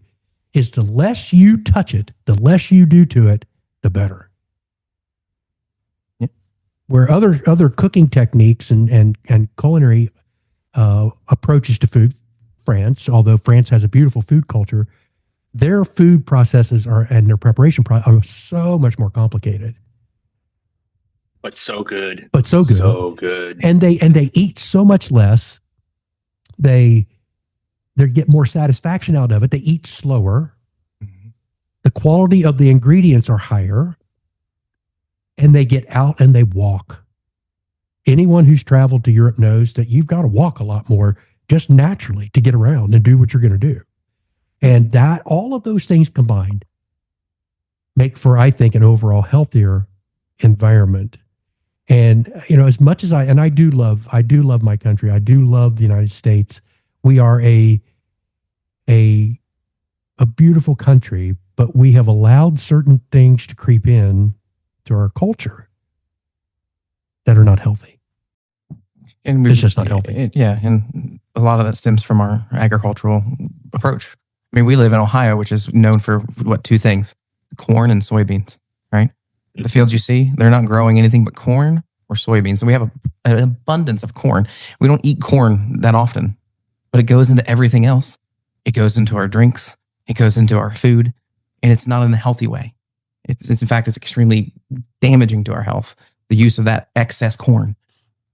is the less you touch it, the less you do to it, the better. Yep. Where other cooking techniques and culinary approaches to food, France, although France has a beautiful food culture, their food processes and their preparation are so much more complicated. But so good. So good. And they eat so much less. They get more satisfaction out of it. They eat slower. Mm-hmm. The quality of the ingredients are higher. And they get out and they walk. Anyone who's traveled to Europe knows that you've got to walk a lot more just naturally to get around and do what you're going to do. And that all of those things combined make for, I think, an overall healthier environment. And, as much as I do love my country. I do love the United States. We are a beautiful country, but we have allowed certain things to creep in to our culture that are not healthy. And It's just not healthy. And a lot of that stems from our agricultural approach. I mean, we live in Ohio, which is known for two things: corn and soybeans, right? The fields you see, they're not growing anything but corn or soybeans. And we have an abundance of corn. We don't eat corn that often, but it goes into everything else. It goes into our drinks. It goes into our food, and it's not in a healthy way. It's in fact, it's extremely damaging to our health, the use of that excess corn.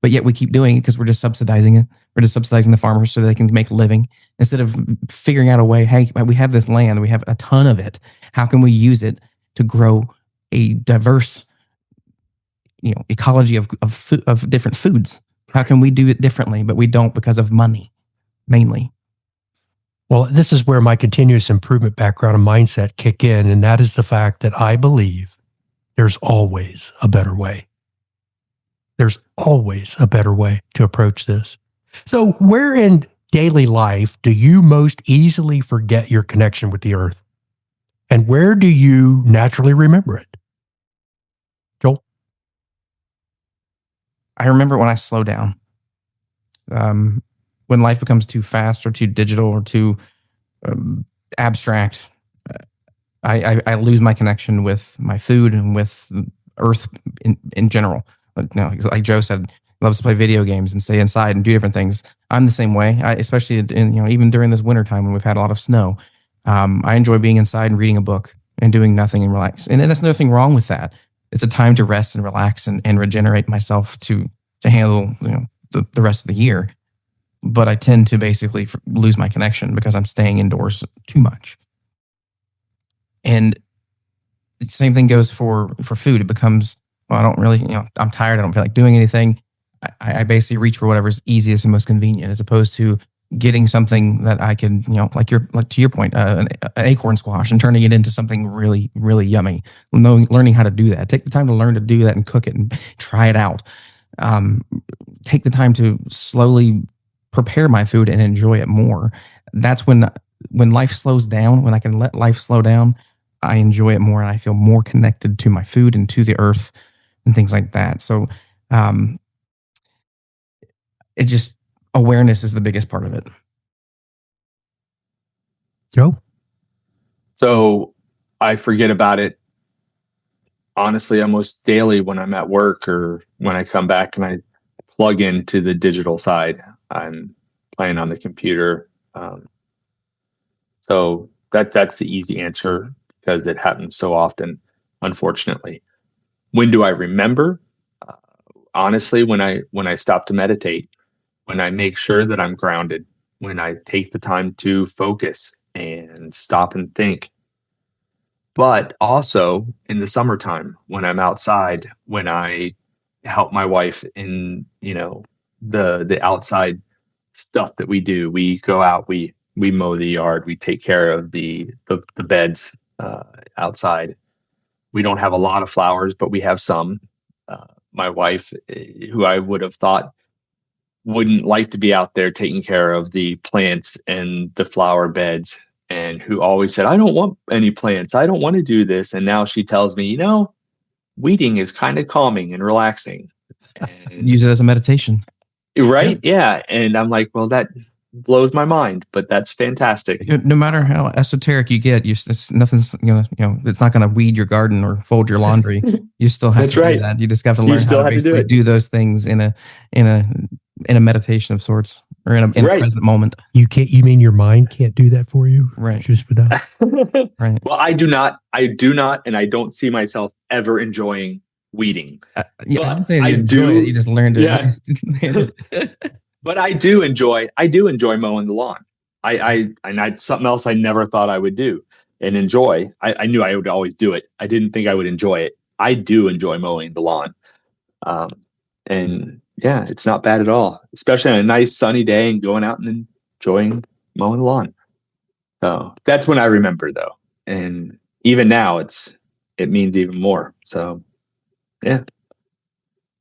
But yet we keep doing it because we're just subsidizing it. We're just subsidizing the farmers so they can make a living instead of figuring out a way. Hey, we have this land. We have a ton of it. How can we use it to grow a diverse, ecology of different foods? How can we do it differently? But we don't because of money, mainly. Well, this is where my continuous improvement background and mindset kick in. And that is the fact that I believe there's always a better way. There's always a better way to approach this. So where in daily life do you most easily forget your connection with the earth? And where do you naturally remember it? Joel? I remember when I slow down. When life becomes too fast or too digital or too abstract, I lose my connection with my food and with earth in general. Like Joe said, loves to play video games and stay inside and do different things. I'm the same way. Especially even during this winter time when we've had a lot of snow, I enjoy being inside and reading a book and doing nothing and relax. And there's nothing wrong with that. It's a time to rest and relax and regenerate myself to handle the rest of the year. But I tend to basically lose my connection because I'm staying indoors too much. And the same thing goes for food. It becomes, well, I don't really, I'm tired. I don't feel like doing anything. I basically reach for whatever's easiest and most convenient, as opposed to getting something that I can, like to your point, an acorn squash and turning it into something really, really yummy. Learning how to do that. Take the time to learn to do that and cook it and try it out. Take the time to slowly prepare my food and enjoy it more. That's when life slows down, when I can let life slow down, I enjoy it more and I feel more connected to my food and to the earth and things like that. So it just, awareness is the biggest part of it. Joe? So I forget about it, honestly, almost daily when I'm at work or when I come back and I plug into the digital side. I'm playing on the computer. So that's the easy answer because it happens so often, unfortunately. When do I remember? Honestly, when I stop to meditate, when I make sure that I'm grounded, when I take the time to focus and stop and think. But also in the summertime, when I'm outside, when I help my wife in, the outside stuff that we do. We go out, we mow the yard, we take care of the beds outside. We don't have a lot of flowers, but we have some. My wife, who I would have thought wouldn't like to be out there taking care of the plants and the flower beds, and who always said, I don't want any plants. I don't want to do this. And now she tells me, weeding is kind of calming and relaxing. And use it as a meditation. Right. Yeah. And I'm like, well, that blows my mind, but that's fantastic. No matter how esoteric you get, nothing's it's not going to weed your garden or fold your laundry. You still have to do that. You just have to learn how to basically do those things in a meditation of sorts, or in a present moment. You mean your mind can't do that for you? Right. Just for that. Right. Well, I do not, and I don't see myself ever enjoying weeding. I didn't say you enjoy it. You just learned it. Yeah. But I do enjoy mowing the lawn. I something else I never thought I would do and enjoy. I knew I would always do it. I didn't think I would enjoy it. I do enjoy mowing the lawn. And yeah, it's not bad at all, especially on a nice sunny day and going out and enjoying mowing the lawn. So that's when I remember, though. And even now it means even more. So yeah.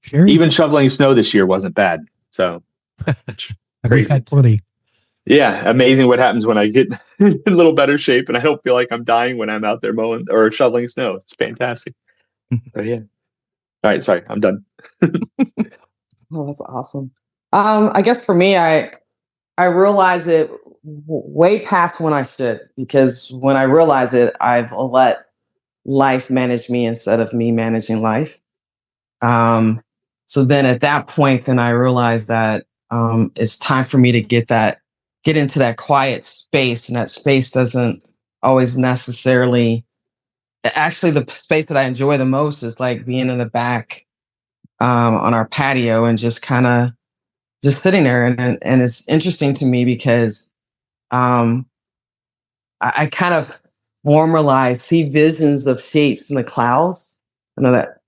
Sherri? Even shoveling snow this year wasn't bad. So we've had plenty. Yeah, amazing what happens when I get in a little better shape and I don't feel like I'm dying when I'm out there mowing or shoveling snow. It's fantastic. So yeah. All right, sorry, I'm done. Oh, that's awesome. I guess for me, I realize it way past when I should, because when I realize it, I've let life manage me instead of me managing life. Um, so then at that point, then I realized that it's time for me to get into that quiet space, and that space doesn't always necessarily. Actually, the space that I enjoy the most is like being in the back on our patio and just kind of just sitting there, and it's interesting to me because um, I kind of formalize, see visions of shapes in the clouds. I know that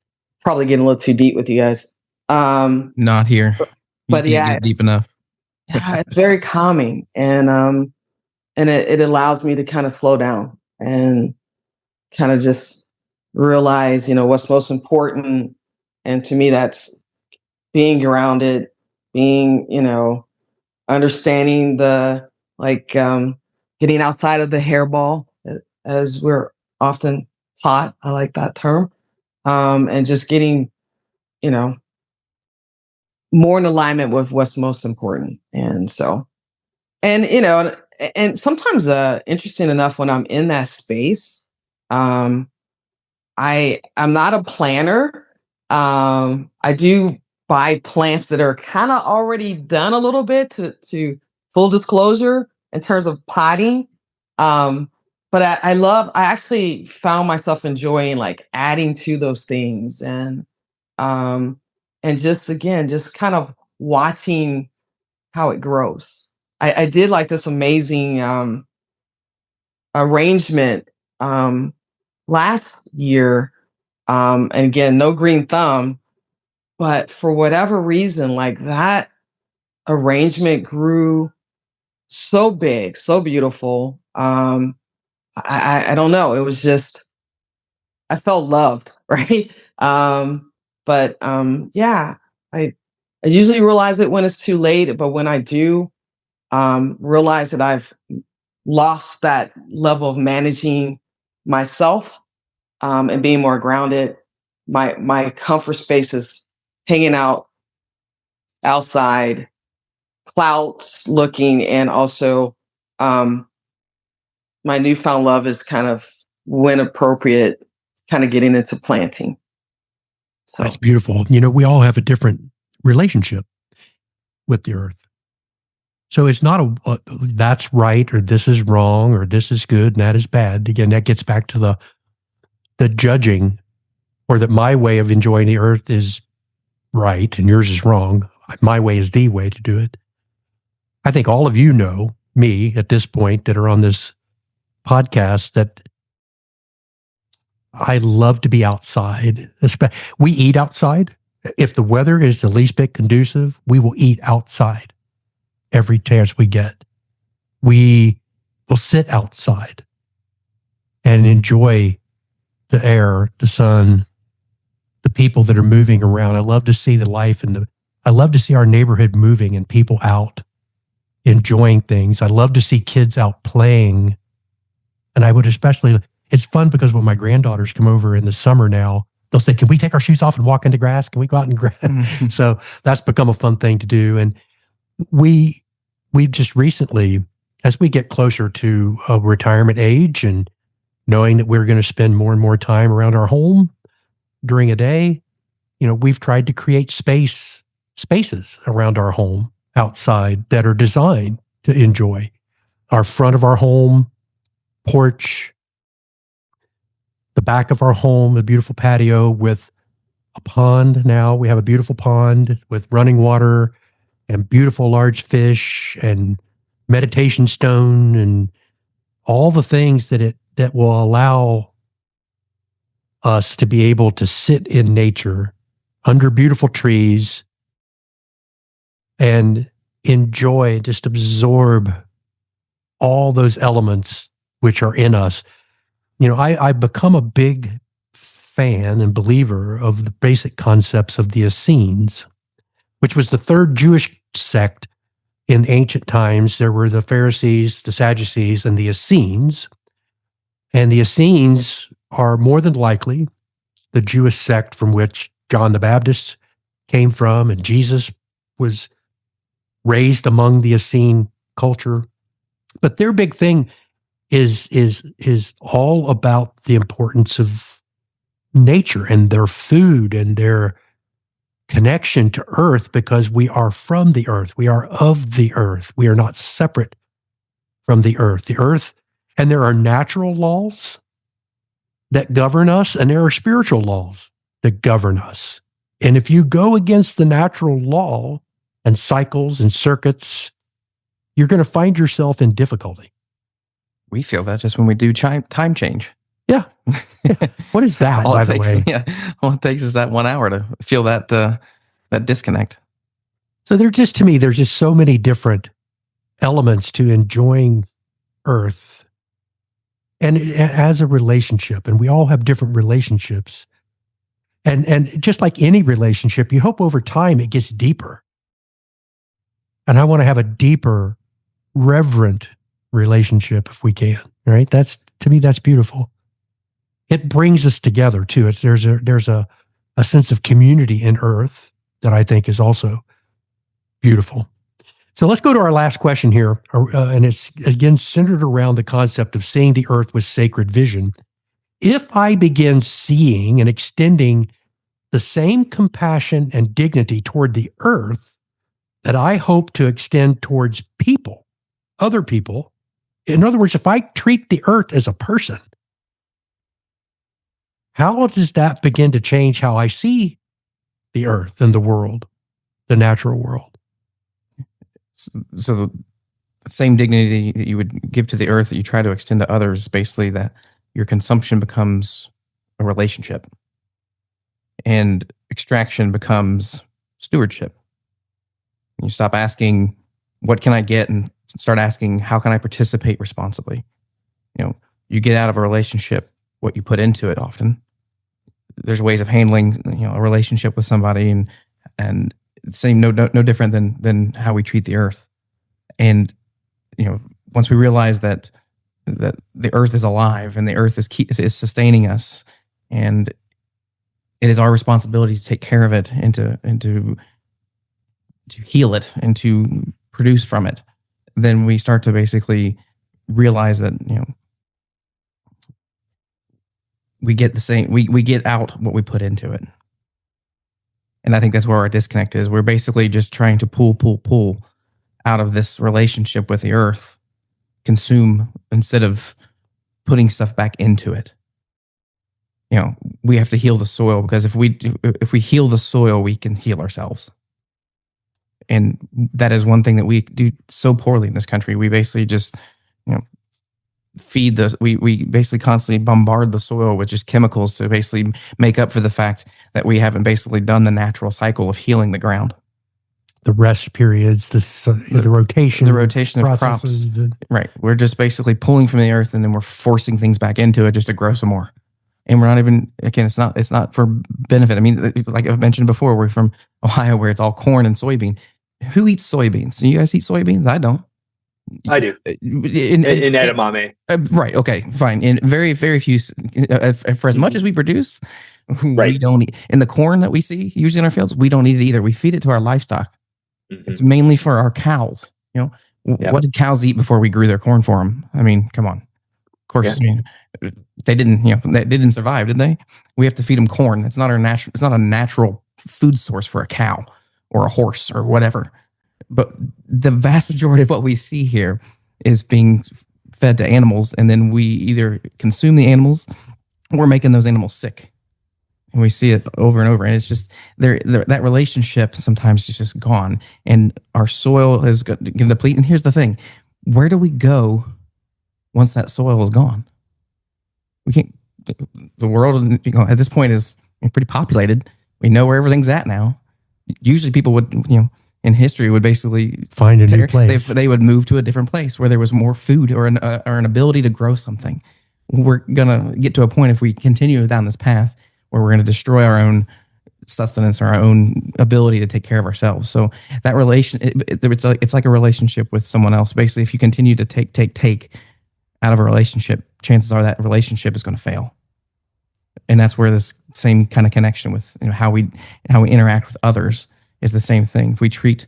probably getting a little too deep with you guys. Not here. You But can't yeah, get deep enough. it's very calming, and it allows me to kind of slow down and kind of just realize, what's most important. And to me, that's being grounded, being, understanding the like getting outside of the hairball, as we're often taught. I like that term. And just getting, you know, more in alignment with what's most important. And so, and and sometimes interesting enough, when I'm in that space, um I'm not a planner. I do buy plants that are kind of already done a little bit, to full disclosure, in terms of potting. Um, but I actually found myself enjoying like adding to those things, um, and just again, just kind of watching how it grows. I did like this amazing arrangement last year, and again, no green thumb, but for whatever reason, like that arrangement grew so big, so beautiful. I don't know. It was just, I felt loved, right? But yeah, I I usually realize it when it's too late, but when I do realize that I've lost that level of managing myself, and being more grounded, my comfort space is hanging out outside, clouds looking, and also um, my newfound love is kind of, when appropriate, kind of getting into planting. So That's beautiful. We all have a different relationship with the earth. So it's not a that's right or this is wrong or this is good and that is bad. Again, that gets back to the judging, or that my way of enjoying the earth is right and yours is wrong. My way is the way to do it. I think all of you know me at this point that are on this podcast that I love to be outside. We eat outside. If the weather is the least bit conducive, we will eat outside every chance we get. We will sit outside and enjoy the air, the sun, the people that are moving around. I love to see the life, and I love to see our neighborhood moving and people out enjoying things. I love to see kids out playing. And I would especially, it's fun because when my granddaughters come over in the summer now, they'll say, "Can we take our shoes off and walk in the grass? Can we go out in grass?" Mhm. So that's become a fun thing to do. And we just recently, as we get closer to a retirement age and knowing that we're going to spend more and more time around our home during a day, we've tried to create spaces around our home outside that are designed to enjoy our front of our home, porch, the back of our home, a beautiful patio with a pond. Now we have a beautiful pond with running water and beautiful large fish and meditation stone and all the things that will allow us to be able to sit in nature under beautiful trees and enjoy, just absorb all those elements which are in us. I've become a big fan and believer of the basic concepts of the Essenes, which was the third Jewish sect in ancient times. There were the Pharisees, the Sadducees, and the Essenes. And the Essenes are more than likely the Jewish sect from which John the Baptist came from, and Jesus was raised among the Essene culture. But their big thing is all about the importance of nature and their food and their connection to earth, because we are from the earth. We are of the earth. We are not separate from the earth. The earth, and there are natural laws that govern us, and there are spiritual laws that govern us. And if you go against the natural law and cycles and circuits, you're going to find yourself in difficulty. We feel that just when we do time change. Yeah. What is that, by the way? Yeah. All it takes is that 1 hour to feel that disconnect. So to me, there's just so many different elements to enjoying Earth and as a relationship. And we all have different relationships. And just like any relationship, you hope over time it gets deeper. And I want to have a deeper, reverent relationship if we can, right? To me, that's beautiful. It brings us together too. There's a sense of community in Earth that I think is also beautiful. So let's go to our last question here. And it's again centered around the concept of seeing the Earth with sacred vision. If I begin seeing and extending the same compassion and dignity toward the Earth that I hope to extend towards people, other people, in other words, if I treat the Earth as a person, how does that begin to change how I see the Earth and the world, the natural world? So the same dignity that you would give to the Earth that you try to extend to others, basically that your consumption becomes a relationship and extraction becomes stewardship. You stop asking, what can I get? And start asking, how can I participate responsibly? You get out of a relationship what you put into it often. There's ways of handling, a relationship with somebody and same, no different than how we treat the Earth. And, once we realize that the Earth is alive and the Earth is sustaining us, and it is our responsibility to take care of it and to heal it and to produce from it, then we start to basically realize that, we get the same, we get out what we put into it. And I think that's where our disconnect is. We're basically just trying to pull out of this relationship with the Earth, consume instead of putting stuff back into it. We have to heal the soil, because if we heal the soil, we can heal ourselves. And that is one thing that we do so poorly in this country. We basically just, feed we basically constantly bombard the soil with just chemicals to basically make up for the fact that we haven't basically done the natural cycle of healing the ground. The rest periods, the rotation. The rotation of crops. Right. We're just basically pulling from the earth and then we're forcing things back into it just to grow some more. And we're not even, again, it's not for benefit. I mean, like I've mentioned before, we're from Ohio where it's all corn and soybean. Who eats soybeans? Do you guys eat soybeans? I don't. I do. In edamame. Right. Okay. Fine. In very, very few, for as much as we produce, right. We don't eat. In the corn that we see usually in our fields, we don't eat it either. We feed it to our livestock. Mm-hmm. It's mainly for our cows. Yep. What did cows eat before we grew their corn for them? I mean, come on. Of course, yeah. I mean, they didn't survive, did they? We have to feed them corn. It's not a natural food source for a cow or a horse or whatever. But the vast majority of what we see here is being fed to animals, and then we either consume the animals or we're making those animals sick. And we see it over and over. And it's just that relationship sometimes is just gone. And our soil is going to deplete. And here's the thing. Where do we go once that soil is gone? We can't. The world, at this point is pretty populated. We know where everything's at now. Usually people would, in history would basically find a new place. They would move to a different place where there was more food or an ability to grow something. We're going to get to a point, if we continue down this path, where we're going to destroy our own sustenance, our own ability to take care of ourselves. So that it's like a relationship with someone else. Basically, if you continue to take out of a relationship, chances are that relationship is going to fail. And that's where this same kind of connection with how we interact with others is the same thing. If we treat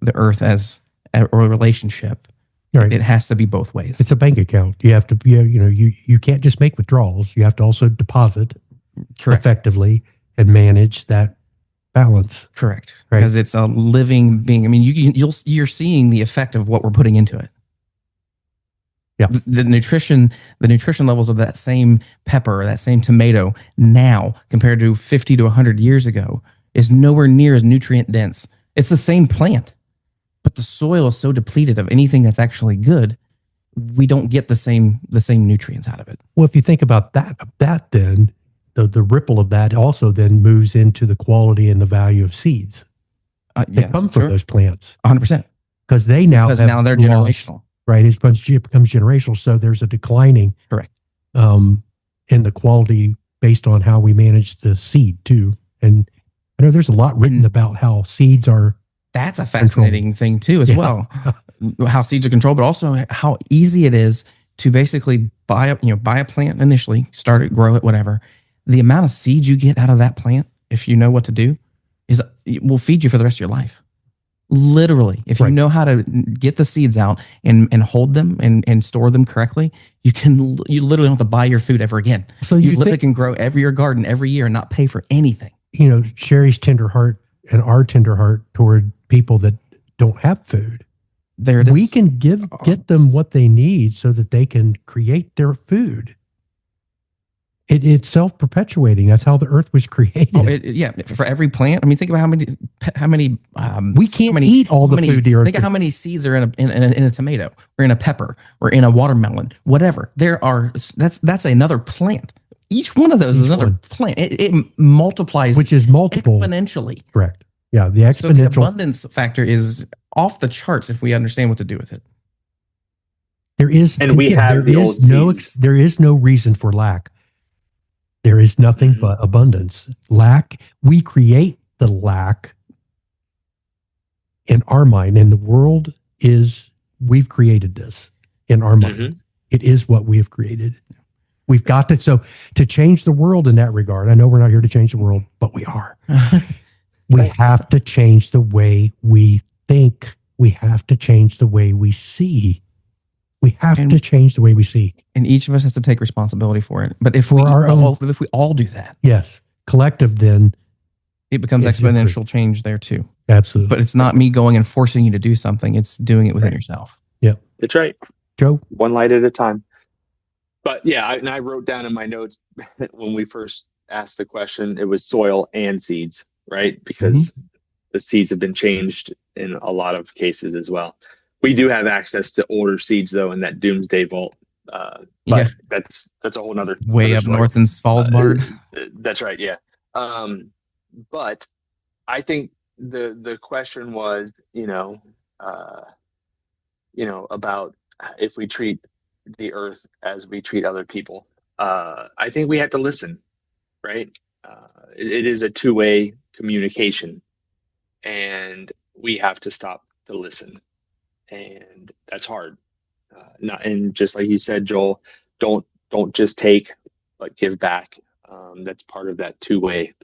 the earth as a relationship, Right. it has to be both ways. It's a bank account. You have to, you can't just make withdrawals. You have to also deposit effectively and manage that balance. Correct. Right. Because it's a living being. I mean, you're seeing the effect of what we're putting into it. Yeah. The nutrition levels of that same pepper or that same tomato now compared to 50 to 100 years ago is nowhere near as nutrient dense. It's the same plant, but the soil is so depleted of anything that's actually good, we don't get the same nutrients out of it. Well, if you think about that then the ripple of that also then moves into the quality and the value of seeds that come from those plants. 100%. Because now they're generational. Right. It becomes generational. So there's a declining. Correct. In the quality based on how we manage the seed too. And I know there's a lot written about how seeds are. That's a fascinating thing too, as well. How seeds are controlled, but also how easy it is to basically buy a plant initially, start it, grow it, whatever. The amount of seeds you get out of that plant, if you know what to do, will feed you for the rest of your life. Literally, if you know how to get the seeds out and hold them and store them correctly, you literally don't have to buy your food ever again. So you literally can grow your garden every year and not pay for anything. Sherri's tender heart and our tender heart toward people that don't have food. There it is. We can get them what they need so that they can create their food. It's self-perpetuating. That's how the earth was created. For every plant. I mean, think about how many. We can't eat all the food the earth. Think of how many seeds are in a tomato or in a pepper or in a watermelon, whatever. That's another plant. Each one of those is another plant. It multiplies, which is multiple exponentially. Correct. Yeah, the exponential. So the abundance factor is off the charts if we understand what to do with it. There is no reason for lack. There is nothing but abundance. Lack, we create the lack in our mind, and the world we've created this in our minds. It is what we have created. We've got to change the world in that regard. I know we're not here to change the world, but we are. We have to change the way we think. We have to change the way we see. We have to change the way we see. And each of us has to take responsibility for it. But if we all do that. Yes. Collective, then. It becomes exponential change there too. Absolutely. But it's not me going and forcing you to do something. It's doing it within yourself. Yep. That's right. Joe? One light at a time. But yeah, I wrote down in my notes when we first asked the question, it was soil and seeds, right? Because the seeds have been changed in a lot of cases as well. We do have access to older seeds though in that Doomsday Vault. But that's a whole nother way up north in Svalbard. That's right, yeah. But I think the question was, about if we treat the earth as we treat other people. I think we have to listen, right? It is a two-way communication, and we have to stop to listen. And that's hard. And just like you said, Joel, don't just take, but give back. That's part of that two-way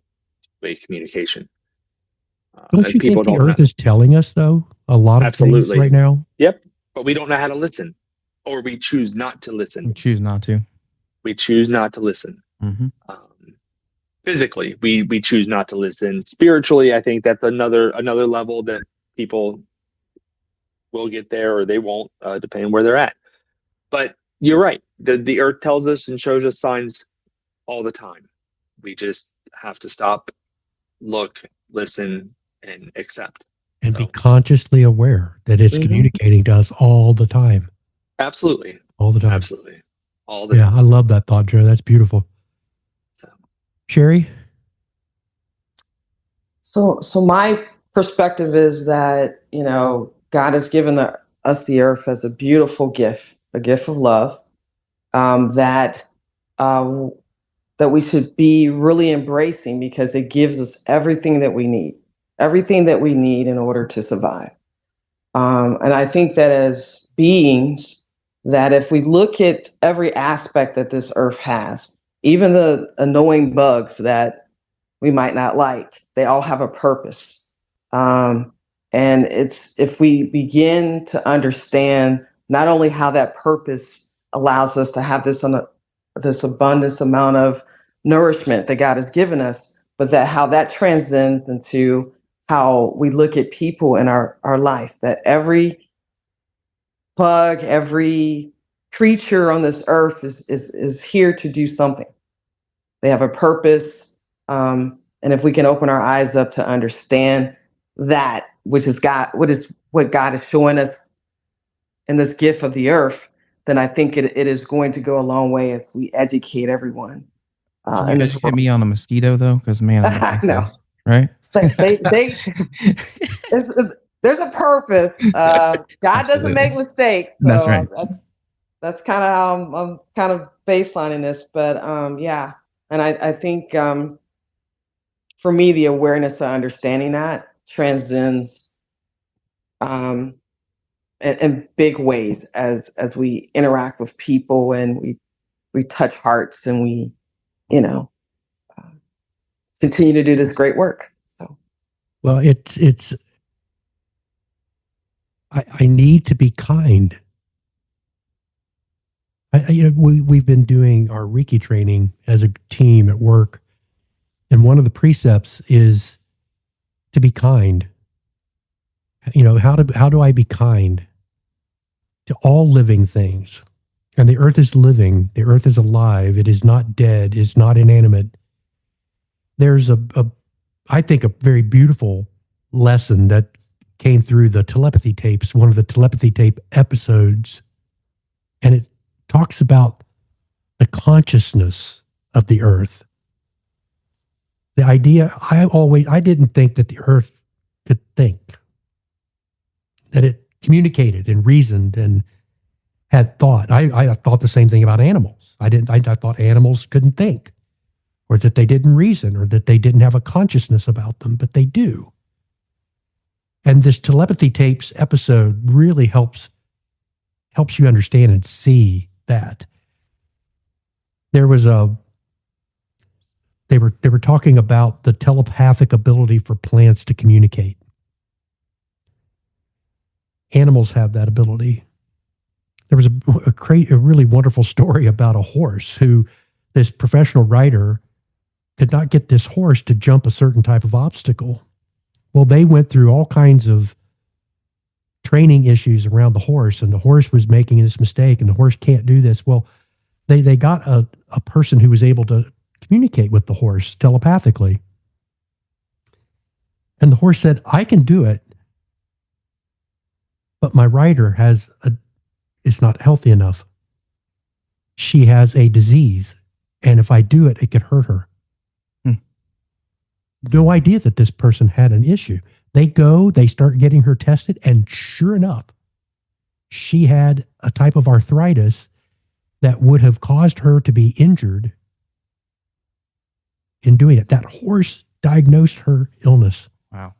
communication. Don't you think the earth is telling us, though, a lot of things right now? Yep. But we don't know how to listen, or we choose not to listen. We choose not to. We choose not to listen. Physically, we choose not to listen. Spiritually, I think that's another level that people will get there or they won't, depending on where they're at. But you're right. The earth tells us and shows us signs all the time. We just have to stop, look, listen, and accept. And be consciously aware that it's communicating to us all the time. Absolutely. All the time. Absolutely. All the time. Yeah, I love that thought, Joe. That's beautiful. Sherri? So my perspective is that, God has given us the earth as a beautiful gift, a gift of love, that we should be really embracing because it gives us everything that we need in order to survive. And I think that as beings, that if we look at every aspect that this earth has, even the annoying bugs that we might not like, they all have a purpose. And it's if we begin to understand not only how that purpose allows us to have this abundance amount of nourishment that God has given us, but that how that transcends into how we look at people in our life, that every bug, every creature on this earth is here to do something. They have a purpose. And if we can open our eyes up to understand that, which is God, what God is showing us in this gift of the earth, then I think it is going to go a long way as we educate everyone Can in you this educate world. me on a mosquito though? Because man, I don't like No, those. Right? they there's a purpose. God doesn't make Absolutely. mistakes, That's so right. that's kind of how I'm kind of baselining this. But yeah, and I think for me, the awareness of understanding that transcends in big ways as we interact with people and we touch hearts and we, you know, uh, continue to do this great work. So. Well, I need to be kind. We've been doing our Reiki training as a team at work, and one of the precepts is to be kind. How do I be kind to all living things? And the earth is living. The earth is alive. It is not dead. It's not inanimate. There's I think, a very beautiful lesson that came through the telepathy tapes, one of the telepathy tape episodes, and it talks about the consciousness of the earth. The idea, I didn't think that the earth could think, that it communicated and reasoned and had thought. I thought the same thing about animals. I thought animals couldn't think, or that they didn't reason, or that they didn't have a consciousness about them, but they do. And this telepathy tapes episode really helps you understand and see that. They were talking about the telepathic ability for plants to communicate. Animals have that ability. There was a really wonderful story about a horse who this professional rider could not get this horse to jump a certain type of obstacle. Well, they went through all kinds of training issues around the horse, and the horse was making this mistake, and the horse can't do this. Well, they got a person who was able to communicate with the horse telepathically. And the horse said, I can do it, but my rider is not healthy enough. She has a disease, and if I do it, it could hurt her. No idea that this person had an issue. They start getting her tested, and sure enough, she had a type of arthritis that would have caused her to be injured in doing it. That horse diagnosed her illness. Wow.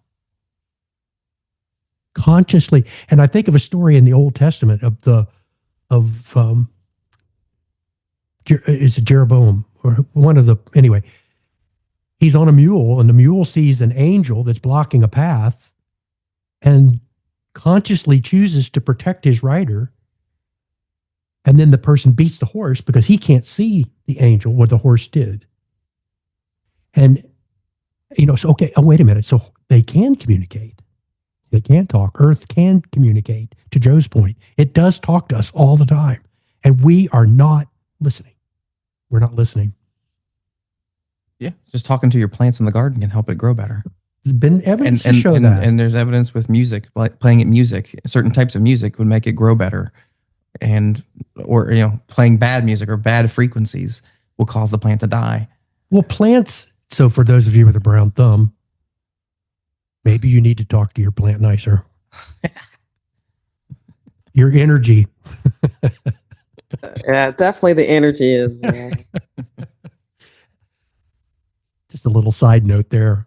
Consciously. And I think of a story in the Old Testament is it Jeroboam or one of the, anyway, he's on a mule, and the mule sees an angel that's blocking a path and consciously chooses to protect his rider. And then the person beats the horse because he can't see the angel, what the horse did. And, so, okay, oh, wait a minute. So they can communicate. They can talk. Earth can communicate. To Joe's point, it does talk to us all the time. And we are not listening. We're not listening. Yeah, just talking to your plants in the garden can help it grow better. There's been evidence to show that. And there's evidence with music, like playing it music. Certain types of music would make it grow better. Or playing bad music or bad frequencies will cause the plant to die. Well, plants, so for those of you with a brown thumb, maybe you need to talk to your plant nicer. Your energy. Yeah, definitely the energy is. Just a little side note there.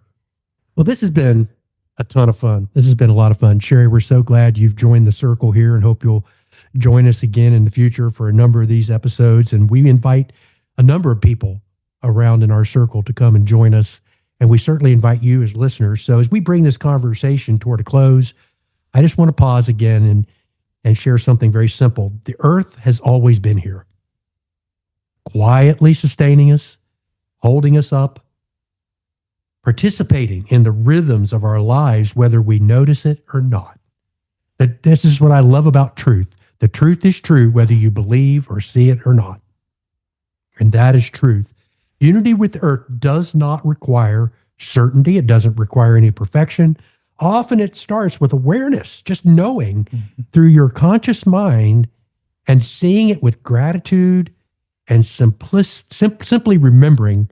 Well, this has been a ton of fun. This has been a lot of fun. Sherri, we're so glad you've joined the circle here, and hope you'll join us again in the future for a number of these episodes. And we invite a number of people around in our circle to come and join us. And we certainly invite you as listeners. So as we bring this conversation toward a close, I just want to pause again and share something very simple. The earth has always been here, quietly sustaining us, holding us up, participating in the rhythms of our lives, whether we notice it or not. This is what I love about truth. The truth is true, whether you believe or see it or not. And that is truth. Unity with the earth does not require certainty. It doesn't require any perfection. Often it starts with awareness, just knowing through your conscious mind and seeing it with gratitude and simply remembering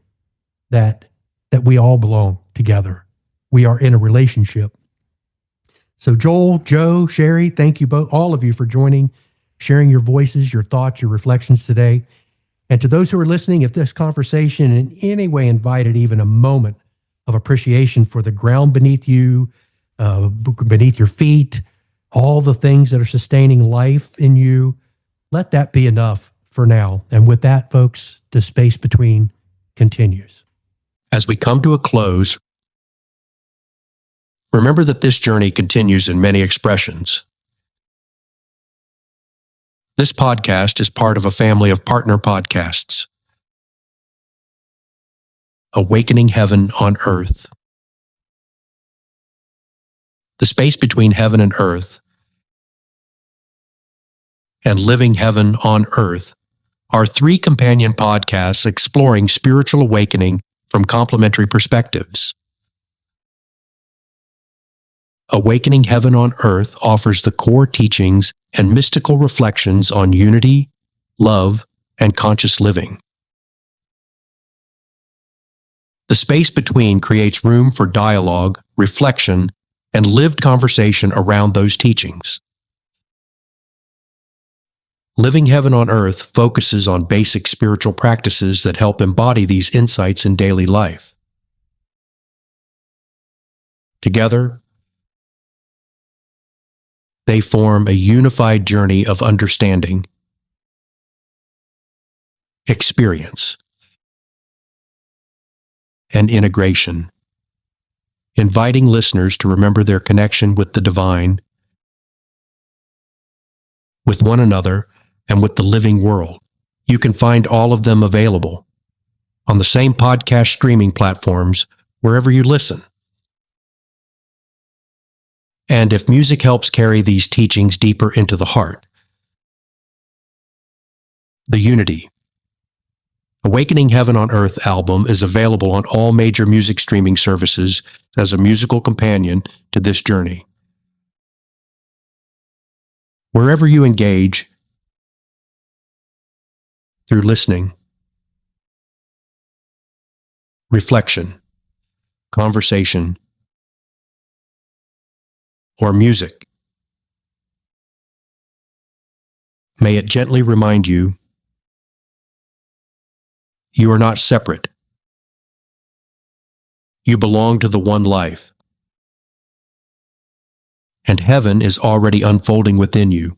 that we all belong together. We are in a relationship. So Joel, Joe, Sherri, thank you both, all of you, for joining, sharing your voices, your thoughts, your reflections today. And to those who are listening, if this conversation in any way invited even a moment of appreciation for the ground beneath you, beneath your feet, all the things that are sustaining life in you, let that be enough for now. And with that, folks, the space between continues. As we come to a close, remember that this journey continues in many expressions. This podcast is part of a family of partner podcasts. Awakening Heaven on Earth. The space between heaven and earth and Living Heaven on Earth are 3 companion podcasts exploring spiritual awakening from complementary perspectives. Awakening Heaven on Earth offers the core teachings and mystical reflections on unity, love, and conscious living. The space between creates room for dialogue, reflection, and lived conversation around those teachings. Living Heaven on Earth focuses on basic spiritual practices that help embody these insights in daily life. Together, they form a unified journey of understanding, experience, and integration, inviting listeners to remember their connection with the divine, with one another, and with the living world. You can find all of them available on the same podcast streaming platforms wherever you listen. And if music helps carry these teachings deeper into the heart, the Unity, Awakening Heaven on Earth album is available on all major music streaming services as a musical companion to this journey. Wherever you engage, through listening, reflection, conversation, or music, may it gently remind you you are not separate. You belong to the one life, and heaven is already unfolding within you.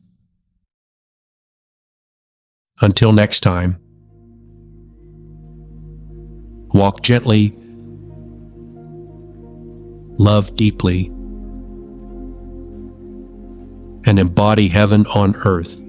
Until next time, walk gently, love deeply, and embody heaven on earth.